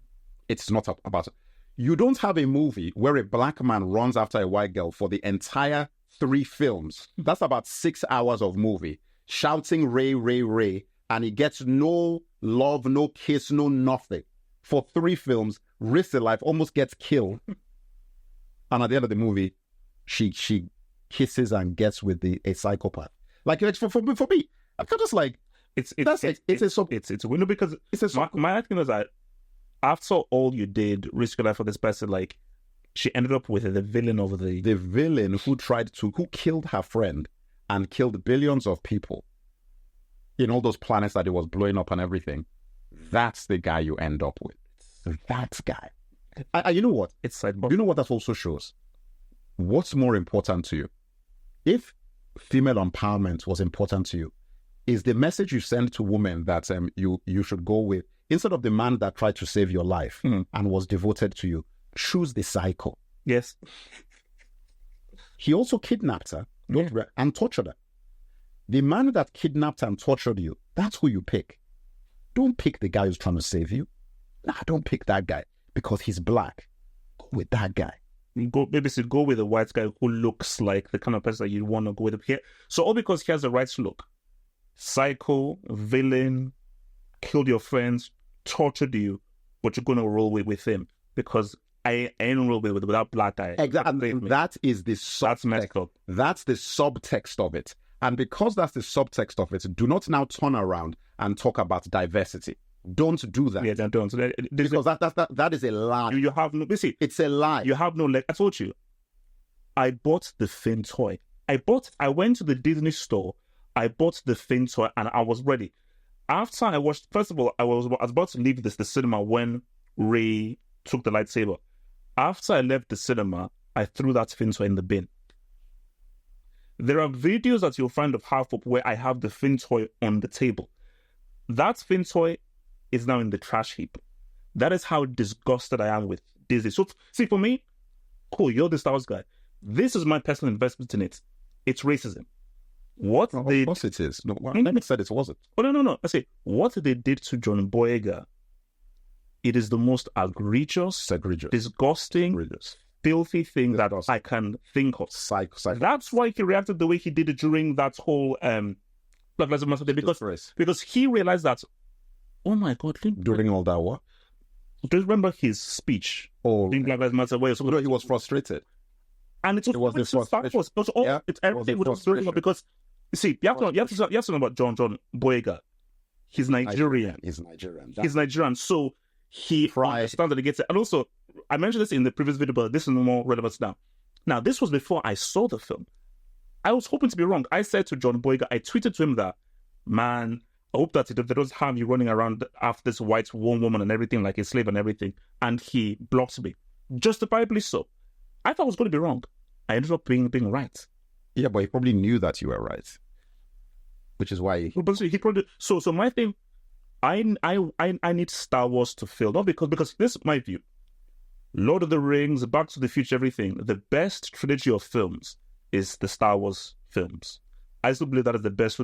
It's not about... You don't have a movie where a Black man runs after a white girl for the entire 3 films. That's about 6 hours of movie, shouting Rey, Rey, Rey, and he gets no love, no kiss, no nothing. For 3 films, risks her life, almost gets killed. And at the end of the movie, she kisses and gets with a psychopath. Like, for me, I'm just like, it's a window, because my thing is that after all you did, risk your life for this person, like, she ended up with the villain of the villain who killed her friend and killed billions of people in all those planets that it was blowing up and everything. That's the guy you end up with. That guy. You know what? It's sidebar. You know what that also shows? What's more important to you? If female empowerment was important to you, is the message you send to women that you should go with, instead of the man that tried to save your life and was devoted to you, choose the psycho. Yes. He also kidnapped her and tortured her. The man that kidnapped and tortured you, that's who you pick. Don't pick the guy who's trying to save you. Nah, don't pick that guy because he's Black. Go with that guy. Go with a white guy who looks like the kind of person that you want to go with. Here. So all because he has the right look. Psycho, villain, killed your friends, tortured you, but you're going to roll with him because I ain't roll with that Black guy. Exactly. That is the subtext. That's messed up. That's the subtext of it. And because that's the subtext of it, do not now turn around and talk about diversity. Don't do that. Yeah, don't. Because that is a lie. You have no... See, it's a lie. You have no leg. I told you. I bought the Finn toy. I went to the Disney store. I bought the Finn toy and I was ready. After I watched... First of all, I was about to leave the cinema when Rey took the lightsaber. After I left the cinema, I threw that Finn toy in the bin. There are videos that you'll find of Half Up where I have the Finn toy on the table. That Finn toy is now in the trash heap. That is how disgusted I am with Disney. So, see, for me, cool, you're the Star Wars guy. This is my personal investment in it. It's racism. What Of they... course it is. No, I never said it wasn't. Oh, no. I say, what they did to John Boyega, it is the most egregious, disgusting, filthy thing that I can think of. That's why he reacted the way he did it during that whole Black Lives Matter day, because he realized that, oh my God. During all that what? Do you remember his speech during Black Lives Matter? Where he was frustrated. And it was everything was frustrated because, you see, you have to know about John Boyega. He's Nigerian. He's Nigerian. So he understands that he gets it. And also, I mentioned this in the previous video, but this is more relevant now. Now, this was before I saw the film. I was hoping to be wrong. I said to John Boyega, I tweeted to him that, man, I hope that they don't have you running around after this white woman and everything like a slave and everything. And he blocked me. Justifiably so. I thought I was going to be wrong. I ended up being right. Yeah, but he probably knew that you were right. Which is why he probably... So my thing, I need Star Wars to fail. Not because this is my view. Lord of the Rings, Back to the Future, everything. The best trilogy of films is the Star Wars films. I still believe that is the best.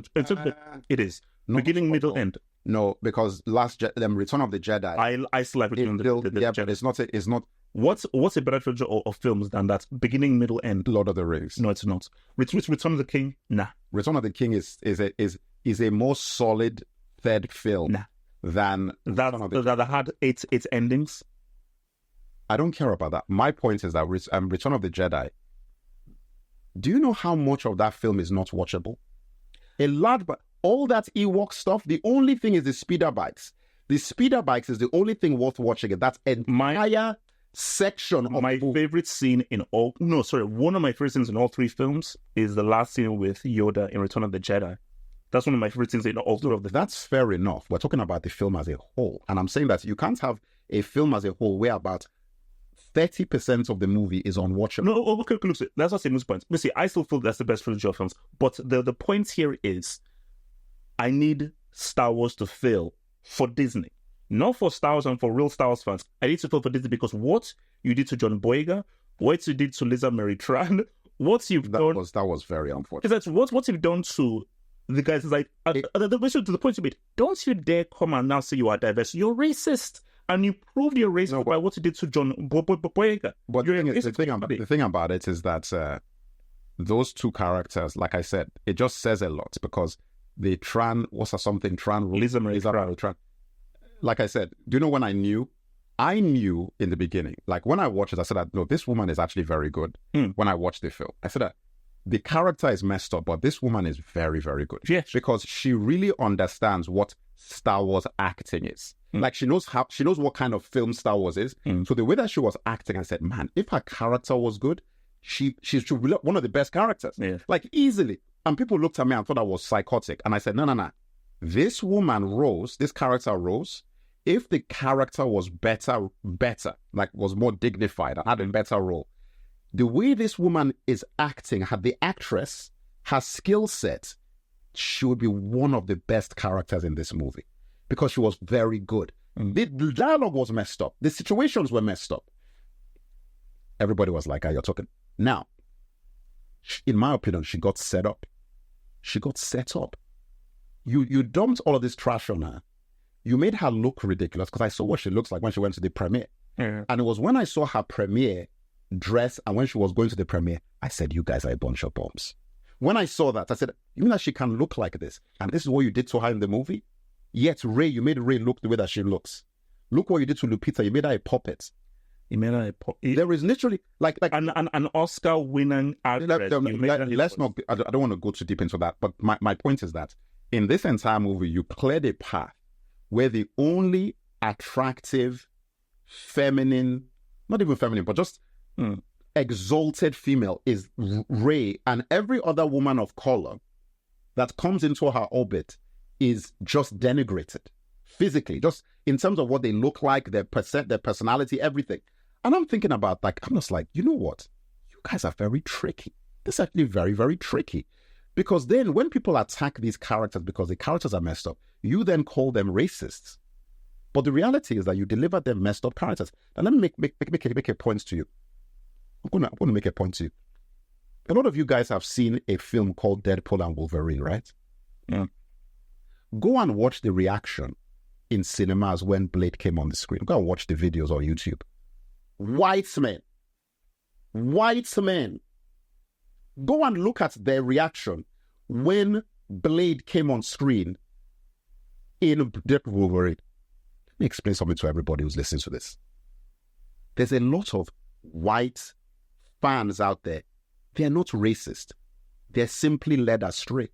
It is. Beginning, middle, end. No, because Return of the Jedi. I still like Return of the Jedi. But it's not. What's a better trilogy of films than that? Beginning, middle, end. Lord of the Rings. No, it's not. Return of the King. Nah. Return of the King is a more solid third film than that had eight endings. I don't care about that. My point is that Return of the Jedi. Do you know how much of that film is not watchable? A lot, but all that Ewok stuff. The only thing is the speeder bikes. The speeder bikes is the only thing worth watching. That's entire section of my favorite scene in all. No, sorry, one of my favorite scenes in all three films is the last scene with Yoda in Return of the Jedi. That's one of my favorite scenes in all three of them. That's fair enough. We're talking about the film as a whole, and I'm saying that you can't have a film as a whole where about 30% of the movie is unwatchable. No, okay, look, that's not Samuel's point. See, I still feel that's the best trilogy of films. But the point here is, I need Star Wars to fail for Disney. Not for Star Wars and for real Star Wars fans. I need to fail for Disney because what you did to John Boyega, what you did to Lisa Mary Tran, what you've done... That was very unfortunate. Is that what you've done to the guys is like... to the point you made, don't you dare come and now say you are diverse. You're racist. And you proved you're racist by what you did to John Boyega. But the thing about it is that those two characters, like I said, it just says a lot because the Lisa Mary Tran. Like I said, do you know when I knew? I knew in the beginning, like when I watched it, I said that, no, this woman is actually very good. When I watched the film, I said that the character is messed up, but this woman is very, very good. Yes. Because she really understands what Star Wars acting is. Like she knows what kind of film Star Wars is. So the way that she was acting, I said, man, if her character was good, she should be one of the best characters. Yeah. Like easily. And people looked at me and thought I was psychotic. And I said, no. This woman Rose, this character Rose, if the character was better, like was more dignified and had a better role, the way this woman is acting, the actress, her skill set, she would be one of the best characters in this movie because she was very good. The dialogue was messed up. The situations were messed up. Everybody was like, you're talking. Now, in my opinion, she got set up. You dumped all of this trash on her. You made her look ridiculous because I saw what she looks like when she went to the premiere. And it was when I saw her premiere dress and when she was going to the premiere, I said, you guys are a bunch of bums. When I saw that, I said, you mean that she can look like this? And this is what you did to her in the movie? Yet you made Rey look the way that she looks. Look what you did to Lupita. You made her a puppet. There is literally like an Oscar-winning actress. Let's not. I don't want to go too deep into that. But my point is that in this entire movie, you cleared a path where the only attractive, feminine, not even feminine, but just exalted female is Rey, and every other woman of color that comes into her orbit is just denigrated physically, just in terms of what they look like, their personality, everything. And I'm thinking about I'm just like, you know what? You guys are very tricky. This is actually very, very tricky. Because then when people attack these characters because the characters are messed up, you then call them racists. But the reality is that you deliver them messed up characters. Now let me make a point to you. I'm going to make a point to you. A lot of you guys have seen a film called Deadpool and Wolverine, right? Yeah. Go and watch the reaction in cinemas when Blade came on the screen. Go and watch the videos on YouTube. White men. Go and look at their reaction when Blade came on screen in Deadpool Wolverine. Let me explain something to everybody who's listening to this. There's a lot of white fans out there. They're not racist. They're simply led astray.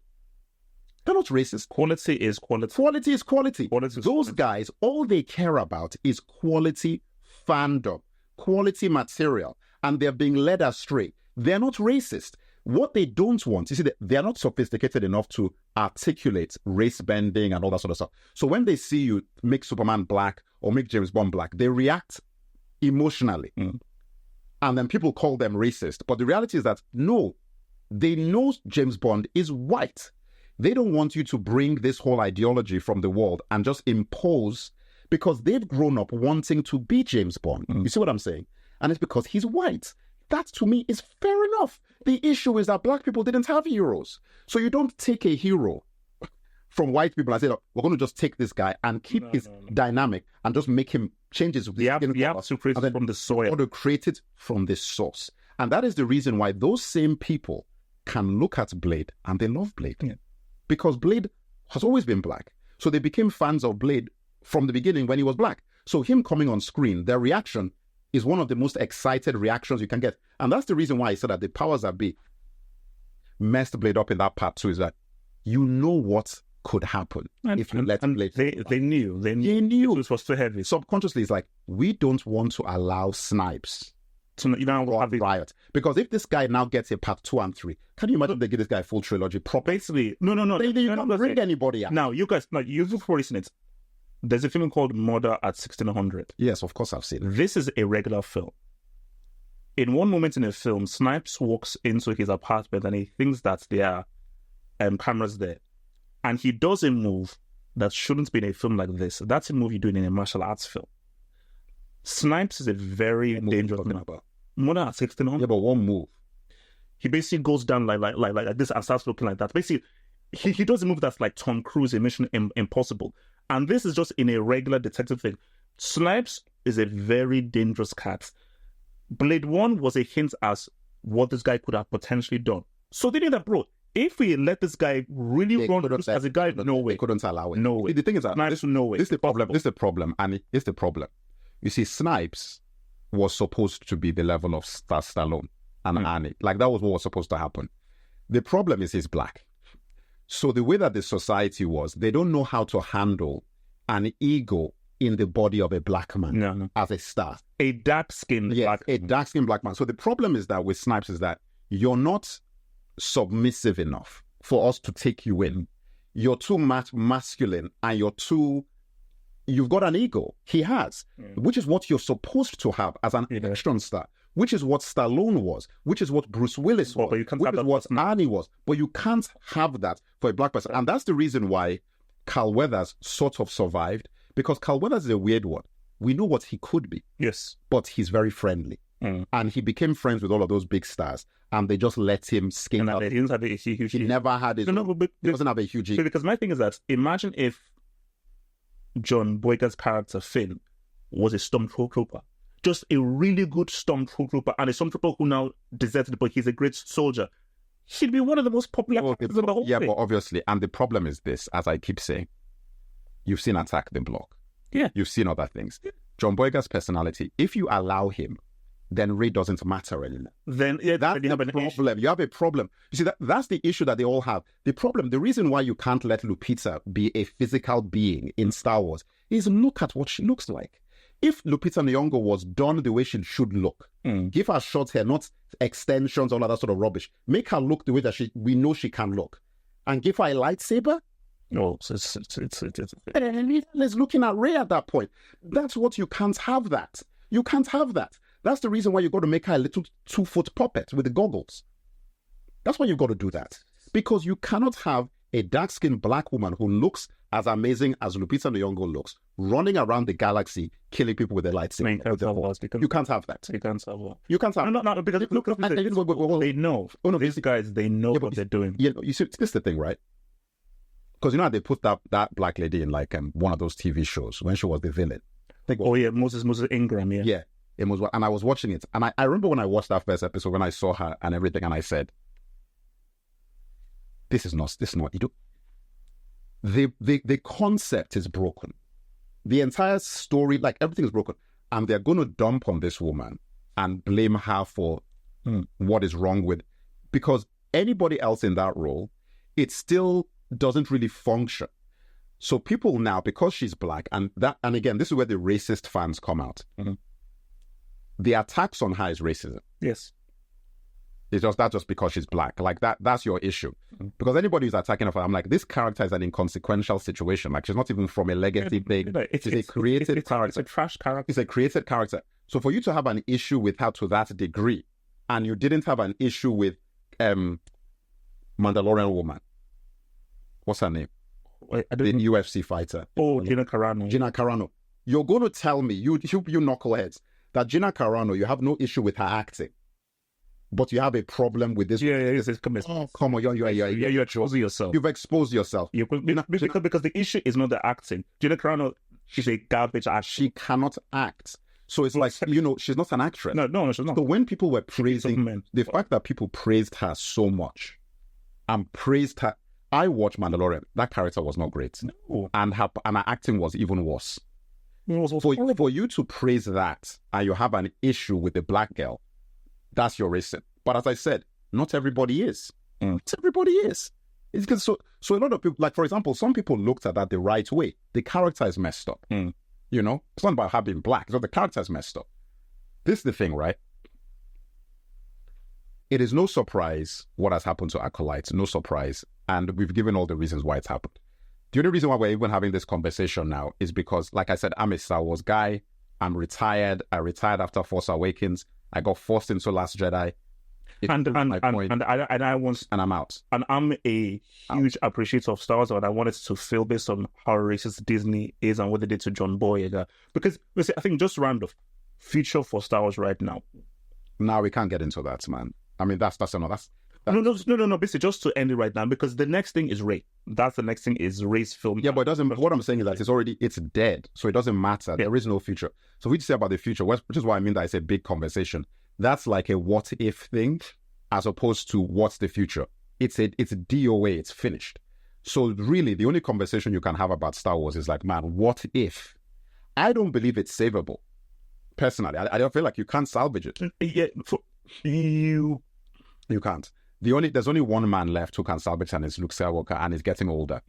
They're not racist. Quality is quality. Quality is quality. Quality is Those quality. guys, all they care about is quality fandom, quality material, and they're being led astray. They're not racist. What they don't want, you see, they're not sophisticated enough to articulate race bending and all that sort of stuff. So when they see you make Superman black or make James Bond black, they react emotionally. And then people call them racist. But the reality is that, no, they know James Bond is white. They don't want you to bring this whole ideology from the world and just impose, because they've grown up wanting to be James Bond. You see what I'm saying? And it's because he's white. That, to me, is fair enough. The issue is that black people didn't have heroes. So you don't take a hero from white people and say, look, we're going to just take this guy and keep his dynamic and just make him change his You have to create it from the soil. You want to create it from the source. And that is the reason why those same people can look at Blade and they love Blade. Yeah. Because Blade has always been black. So they became fans of Blade from the beginning when he was black. So him coming on screen, their reaction is one of the most excited reactions you can get. And that's the reason why I said that the powers that be messed Blade up in that part too, is that you know what could happen if you let Blade. They knew. It was too heavy. Subconsciously, it's like, we don't want to allow Snipes So to riot. Because if this guy now gets a part 2 and 3, can you imagine they give this guy a full trilogy proper? Basically, no. They don't bring anybody out. Now, you guys, you've probably seen it. There's a film called Murder at 1600. Yes, of course I've seen it. This is a regular film. In one moment in the film, Snipes walks into his apartment and he thinks that there are cameras there. And he does a move that shouldn't be in a film like this. That's a move you're doing in a martial arts film. Snipes is a very dangerous man. Murder at 1600. Yeah, but one move. He basically goes down like this and starts looking like that. Basically, he does a move that's like Tom Cruise in Mission Impossible. And this is just in a regular detective thing. Snipes is a very dangerous cat. Blade 1 was a hint as what this guy could have potentially done. So they knew that, bro, if we let this guy really run as a guy, no way. They couldn't allow it. No way. The thing is that Snipes, no way. This is the problem. This is the problem. And it's the problem. You see, Snipes was supposed to be the level of Stallone and Arnie. Like, that was what was supposed to happen. The problem is he's black. So the way that the society was, they don't know how to handle an ego in the body of a black man as a star. A dark-skinned black man. A dark-skinned black man. So the problem is that with Snipes is that you're not submissive enough for us to take you in. You're too masculine and you've got an ego. He has, which is what you're supposed to have as an action star, which is what Stallone was, which is what Bruce Willis was, but you can't which have is that what Arnie was. But you can't have that for a black person. And that's the reason why Carl Weathers sort of survived, because Carl Weathers is a weird one. We know what he could be. Yes. But he's very friendly. And he became friends with all of those big stars. And they just let him skate out. He didn't have a huge... He never had his... He doesn't have a huge ego. Because my thing is that, imagine if John Boyega's character, Finn, was a stormtrooper. Just a really good stormtrooper. And a stormtrooper who now deserted, but he's a great soldier. He'd be one of the most popular characters in the whole thing. Yeah, but obviously, and the problem is this, as I keep saying, you've seen Attack the Block. Yeah. You've seen other things. Yeah. John Boyega's personality, if you allow him, then Ray doesn't matter anymore. Then that's the problem. You have a problem. You see, that's the issue that they all have. The problem, the reason why you can't let Lupita be a physical being in Star Wars is look at what she looks like. If Lupita Nyong'o was done the way she should look, give her short hair, not extensions, all of that sort of rubbish. Make her look the way that we know she can look. And give her a lightsaber. No, it's looking at Ray at that point. That's what you can't have that. You can't have that. That's the reason why you got to make her a little 2-foot puppet with the goggles. That's why you've got to do that. Because you cannot have a dark-skinned black woman who looks as amazing as Lupita Nyong'o looks, running around the galaxy, killing people with a lightsaber. You can't have that. You can't have that. You can't have that. No, because look, they know. Oh, no, these guys, they know what they're doing. You see, this is the thing, right? Because you know they put that black lady in like one of those TV shows when she was the villain. Moses Ingram, yeah. Yeah, it was, and I was watching it, and I remember when I watched that first episode, when I saw her and everything, and I said, this is not you do. The concept is broken. The entire story, like everything is broken. And they're going to dump on this woman and blame her for what is wrong with, because anybody else in that role, it still doesn't really function. So people now, because she's black, and again, this is where the racist fans come out. Mm-hmm. The attacks on her is racism. Yes. That's just because she's black. Like that's your issue. Mm-hmm. Because anybody who's attacking her, I'm like, this character is an inconsequential situation. Like, she's not even from a legacy thing. It's a created character. It's a trash character. It's a created character. So for you to have an issue with her to that degree, and you didn't have an issue with Mandalorian woman. What's her name? The UFC fighter. Oh, Gina Carano. Gina Carano. You're going to tell me, you knuckleheads, that Gina Carano, you have no issue with her acting, but you have a problem with this. Oh, come on, you're exposing yourself. You've exposed yourself. Because the issue is not the acting. Gina Carano is a garbage actor. She cannot act. So it's like, she's not an actress. No, she's not. So when people were praising, the fact that people praised her so much and praised her, I watched Mandalorian. That character was not great. No. And her acting was even worse. For you to praise that and you have an issue with the black girl, that's your reason. But as I said, not everybody is. Not everybody is. It's so a lot of people, like for example, some people looked at that the right way. The character is messed up. It's not about her being black. So the character is messed up. This is the thing, right? It is no surprise what has happened to Acolyte. No surprise. And we've given all the reasons why it's happened. The only reason why we're even having this conversation now is because, like I said, I'm a Star Wars guy. I'm retired. I retired after Force Awakens. I got forced into Last Jedi. And I'm out. And I'm a huge appreciator of Star Wars, and I wanted to feel based on how racist Disney is and what they did to John Boyega. Because I think just round of future for Star Wars right now. Now we can't get into that, man. I mean, that's No. Basically, just to end it right now, because the next thing is Rey. That's the next thing is Rey's film. Yeah, but it doesn't. What I'm saying is that it's dead, so it doesn't matter. Yeah. There is no future. So we just say about the future, which is why I mean that it's a big conversation. That's like a what if thing, as opposed to what's the future. It's DOA. It's finished. So really, the only conversation you can have about Star Wars is like, man, what if? I don't believe it's savable. Personally, I don't feel like you can't salvage it. Yeah, you can't. There's only one man left who can salvage, and it's Luke Skywalker, and he's getting older.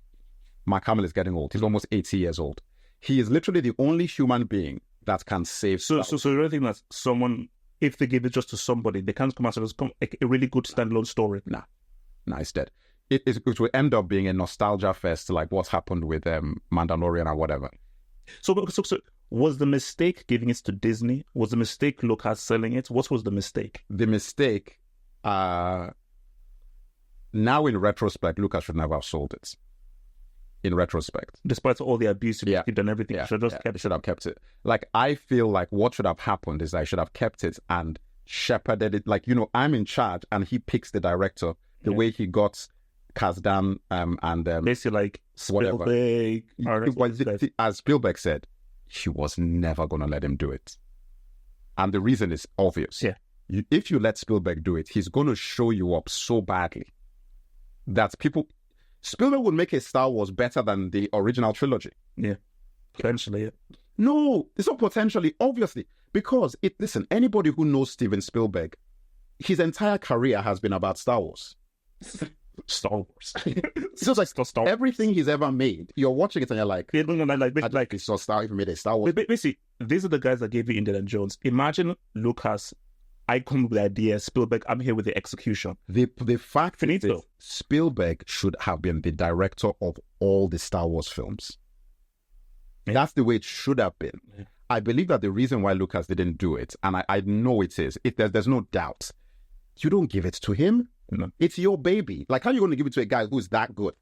Mark Hamill is getting old. He's almost 80 years old. He is literally the only human being that can save. So you don't think that someone, if they give it just to somebody, they can't come out with a really good standalone story? Nah, it's dead. It will end up being a nostalgia fest, like what's happened with Mandalorian or whatever. So was the mistake giving it to Disney? Was the mistake Lucas selling it? What was the mistake? The mistake, now in retrospect, Lucas should never have sold it. In retrospect. Despite all the abuse and everything, should have kept it. Like, I feel like what should have happened is I should have kept it and shepherded it. Like, I'm in charge, and he picks the director the way he got Kasdan and basically like Spielberg. As Spielberg said, he was never going to let him do it. And the reason is obvious. Yeah. If you let Spielberg do it, he's going to show you up so badly that Spielberg would make a Star Wars better than the original trilogy. Yeah. Potentially, yeah. No, it's not potentially, obviously. Because, anybody who knows Steven Spielberg, his entire career has been about Star Wars. Star Wars. So it's like Star Wars. Everything he's ever made, you're watching it and you're like, it's so Star even made a Star Wars. Basically, these are the guys that gave you Indiana Jones. Imagine Lucas, I come with the idea, Spielberg, I'm here with the execution. The fact is Spielberg should have been the director of all the Star Wars films. Yeah. That's the way it should have been. Yeah. I believe that the reason why Lucas didn't do it, and I know it is, there's no doubt, you don't give it to him. No. It's your baby. Like, how are you going to give it to a guy who's that good?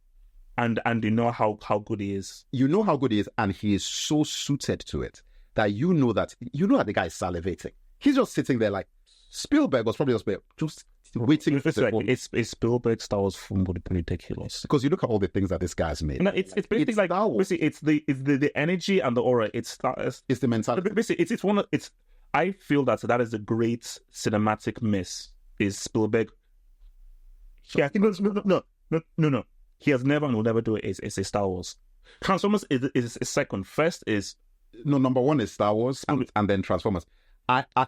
And you know how good he is. You know how good he is, and he is so suited to it that you know that the guy is salivating. He's just sitting there like Spielberg was probably just waiting for the like, it's Spielberg Star Wars film would be ridiculous. Because you look at all the things that this guy's made. No, it's basically like it's the energy and the aura. It's the mentality. Basically, it's I feel that is a great cinematic miss. Is Spielberg? Yeah, I think no. He has never and will never do it. It's a Star Wars. Transformers is second. First is number one is Star Wars and then Transformers.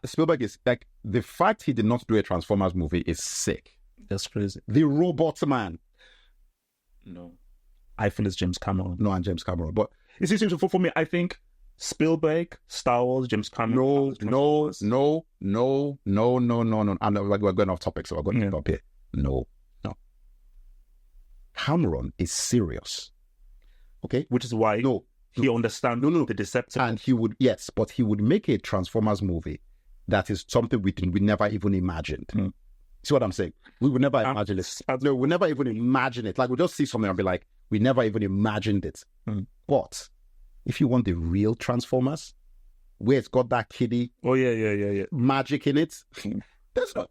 Spielberg is like, the fact he did not do a Transformers movie is sick. That's crazy. The Robot Man. No, I feel it's James Cameron. No, and James Cameron. But it's for me. I think Spielberg, Star Wars, James Cameron. No. And we're going off topic, so we're going to stop here. No. Cameron is serious. Okay? Which is why he understands the deceptive. And he would make a Transformers movie that is something we never even imagined. See what I'm saying? We would never imagine it. No, we never even imagine it. Like, we'll just see something and be like, we never even imagined it. But if you want the real Transformers, where it's got that kiddie magic in it, there's not.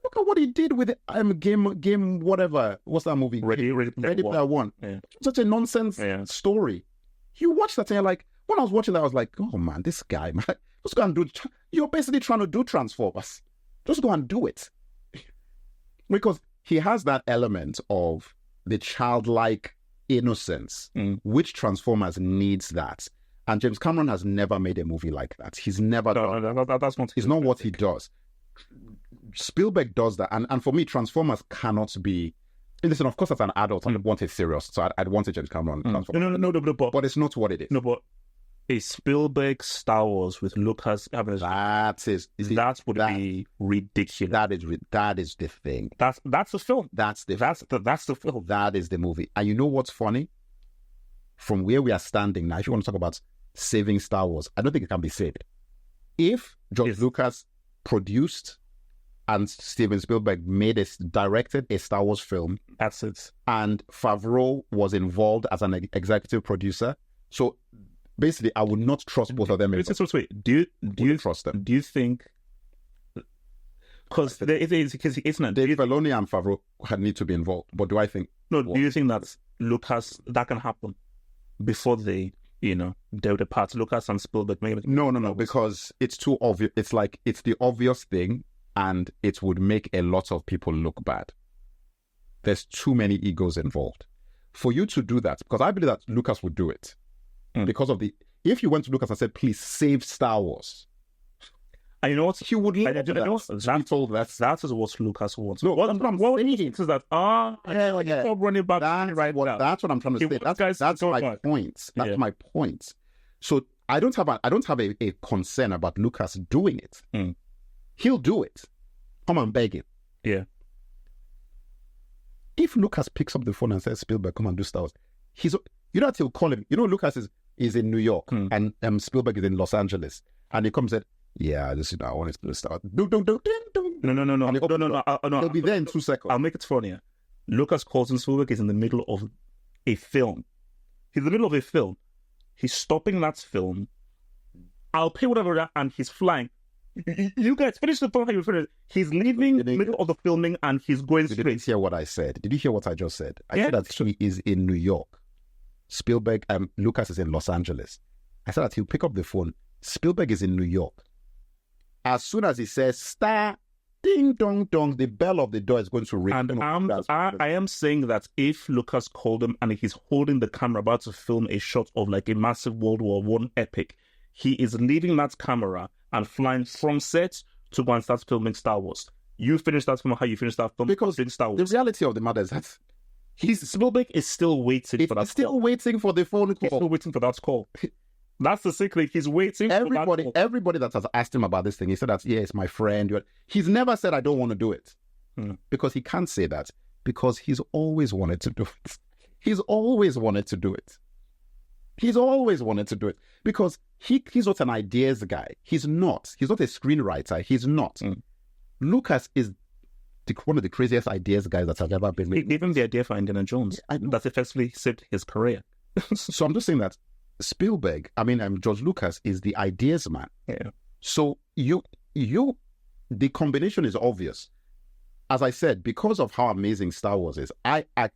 Look at what he did with game whatever. What's that movie? Ready Player One. Yeah. Such a nonsense story. You watch that and you're like, when I was watching that, I was like, oh man, this guy, man, just go and do. You're basically trying to do Transformers. Just go and do it. Because he has that element of the childlike innocence, which Transformers needs that. And James Cameron has never made a movie like that. He's never done that's not. It's not what he does. Spielberg does that, and for me, Transformers cannot be. Listen, of course, as an adult, I want it serious, so I'd want a James Cameron Transformers. No, but it's not what it is. No, but a Spielberg Star Wars with Lucas having that would be ridiculous. That is the thing. That's the film. That's the film. That is the movie. And you know what's funny? From where we are standing now, if you want to talk about saving Star Wars, I don't think it can be saved. If George Lucas produced and Steven Spielberg directed a Star Wars film. That's it. And Favreau was involved as an executive producer. So basically, I would not trust both of them. Do you trust them? Do you think? Because it's not. Dave Filoni and Favreau need to be involved. But do I think? No. Do you think that Lucas that can happen before they depart? Lucas and Spielberg maybe. No. Because it's too obvious. It's like it's the obvious thing. And it would make a lot of people look bad. There's too many egos involved. For you to do that, because I believe that Lucas would do it. Because of if you went to Lucas and said, please save Star Wars. And you know what? He would love that. That is what Lucas wants. No, what I'm saying is that, stop running back now. That's what I'm trying to say. That's my point. That's my point. So I don't have a concern about Lucas doing it. He'll do it. Come and beg him. Yeah. If Lucas picks up the phone and says, Spielberg, come and do Star Wars, that he'll call him. Lucas is in New York and Spielberg is in Los Angeles. And he comes and said, yeah, I want to do Star Wars. No. He'll be there in 2 seconds. I'll make it funnier. Lucas calls him. Spielberg is in the middle of a film. He's in the middle of a film. He's stopping that film. I'll pay whatever, and he's flying. You guys finish the film. He's leaving the middle of the filming and he's going straight. Did you hear what I said? Did you hear what I just said? I said that he is in New York. Spielberg, Lucas is in Los Angeles. I said that he'll pick up the phone. Spielberg is in New York. As soon as he says, "Star," ding dong dong, the bell of the door is going to ring. And I am saying that if Lucas called him and he's holding the camera about to film a shot of like a massive World War I epic, he is leaving that camera and flying from set to go and start filming Star Wars. You finish that film how you finish that film. Because Star Wars. The reality of the matter is that Spielberg is still waiting for that. He's still waiting for the phone call. He's still waiting for that call. That's the secret. He's waiting for that call. Everybody that has asked him about this thing, he said that, yeah, it's my friend. He's never said, I don't want to do it. Because he can't say that. Because he's always wanted to do it. He's always wanted to do it. He's always wanted to do it. Because he's not an ideas guy. He's not a screenwriter. He's not. Lucas is one of the craziest ideas, guys, that have ever been made. Even the idea for Indiana Jones, that effectively saved his career. So I'm just saying that George Lucas is the ideas man. Yeah. So the combination is obvious. As I said, because of how amazing Star Wars is,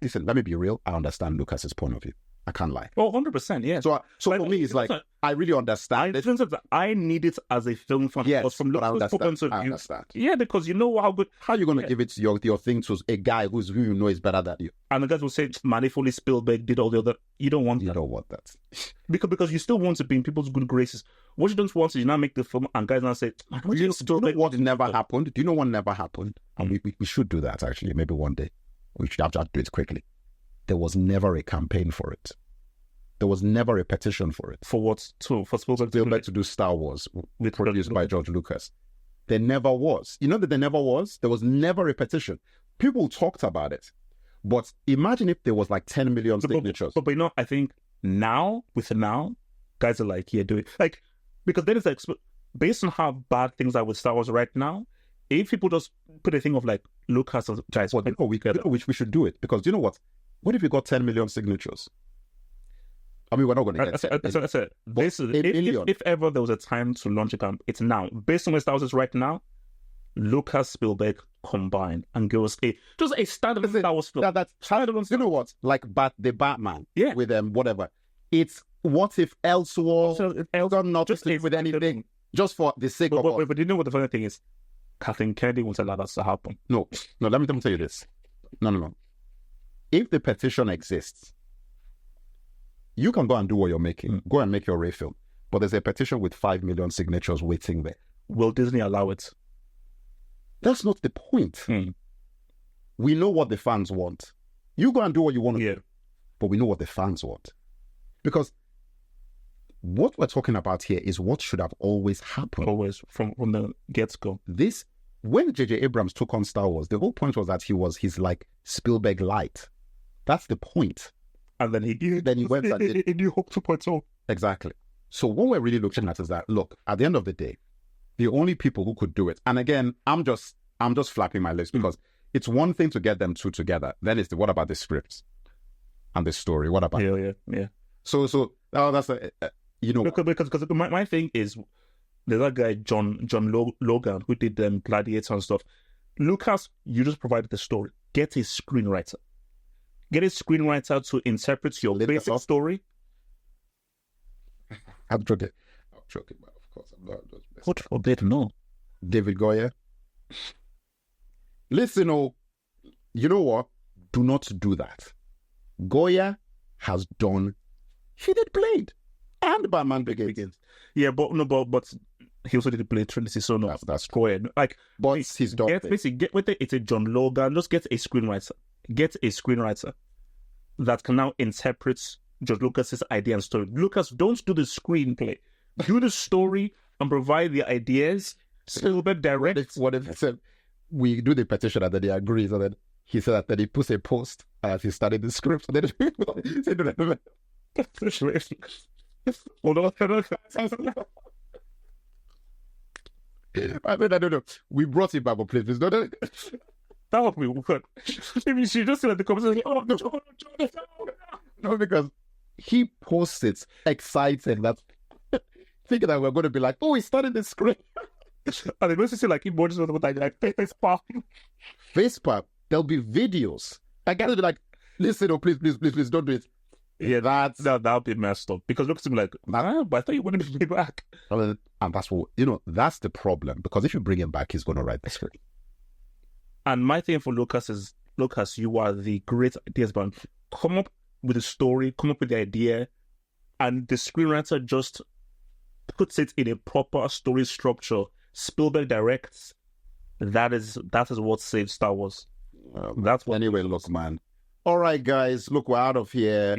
listen, let me be real, I understand Lucas's point of view. I can't lie. Oh, 100%, yeah. So for me, it's like, I really understand it. I need it as a film fan. Yes, from Lucas' point of view. I understand. Yeah, because you know how good... How are you going to give it to your thing to a guy who you know is better than you? And the guys will say, man, if only Spielberg did all the other... You don't want that. You don't want that. because you still want to be in people's good graces. What you don't want is you now make the film and guys now say, man, do you know what never happened? Do you know what never happened? And we should do that, actually, maybe one day. We should have to do it quickly. There was never a campaign for it. There was never a petition for it. For what? For Spielberg to do Star Wars, produced by George Lucas. There never was. You know that there never was? There was never a petition. People talked about it. But imagine if there was like 10 million signatures. But you know, I think now, guys are like, yeah, do it. Like, because then it's like, based on how bad things are with Star Wars right now, if people just put a thing of like, Lucas and guys, we should do it. Because you know what? What if we got 10 million signatures? I mean, we're not going to get it. That's it. If ever there was a time to launch a camp, it's now. Based on where Star Wars is right now, Spielberg combined and give us just a standalone Star Wars film. That's you know what? Like the Batman. Yeah. With whatever. It's what if Elseworld not just with anything, just for the sake of it. But you know what the funny thing is? Kathleen Kennedy won't allow that to happen. No. Let me tell you this. No. If the petition exists, you can go and do what you're making. Go and make your Ray film. But there's a petition with 5 million signatures waiting there. Will Disney allow it? That's not the point. We know what the fans want. You go and do what you want to do. But we know what the fans want. Because what we're talking about here is what should have always happened. Always, from the get-go. When J.J. Abrams took on Star Wars, the whole point was that he's like Spielberg light. That's the point. And then he went and did a New Hope 2.0. Exactly. So what we're really looking at is that, look, at the end of the day, the only people who could do it, and again, I'm just flapping my lips because it's one thing to get them two together. Then it's what about the script and the story? What about yeah. So that's because my thing is there's that guy John Logan who did Gladiator and stuff. Lucas, you just provided the story. Get a screenwriter. Get a screenwriter to interpret your basic story. I'm joking, but of course I'm not. What forbid? No. David Goyer. Listen, you know what? Do not do that. Goyer has done. He did Blade and Batman Begins. Yeah, but he also did Blade Trinity. So no, that's Goyer. Like, but he's done. Get with it. It's a John Logan. Just get a screenwriter. Get a screenwriter that can now interpret George Lucas's idea and story. Lucas, don't do the screenplay. Do the story and provide the ideas. Spielberg direct. What if he said, we do the petition and then he agrees, and then he said that he puts a post as he started the script. And then he said, I don't know. We brought him back, but please don't. That would be weird. Maybe she just said the conversation. Oh no, because he posts it excited that thinking that we're going to be like, oh, he started the script. And they mostly say like emojis with like face palm. Face palm. There'll be videos. I gotta be like, listen, please, don't do it. Yeah, that'll be messed up. Because it looks to me like, but I thought you wanted to be back. And that's what that's the problem. Because if you bring him back, he's going to write the script. And my thing for Lucas is, Lucas, you are the great ideas man. Come up with a story, come up with the idea, and the screenwriter just puts it in a proper story structure. Spielberg directs. That is what saves Star Wars. That's what. Anyway, look, man. All right, guys. Look, we're out of here.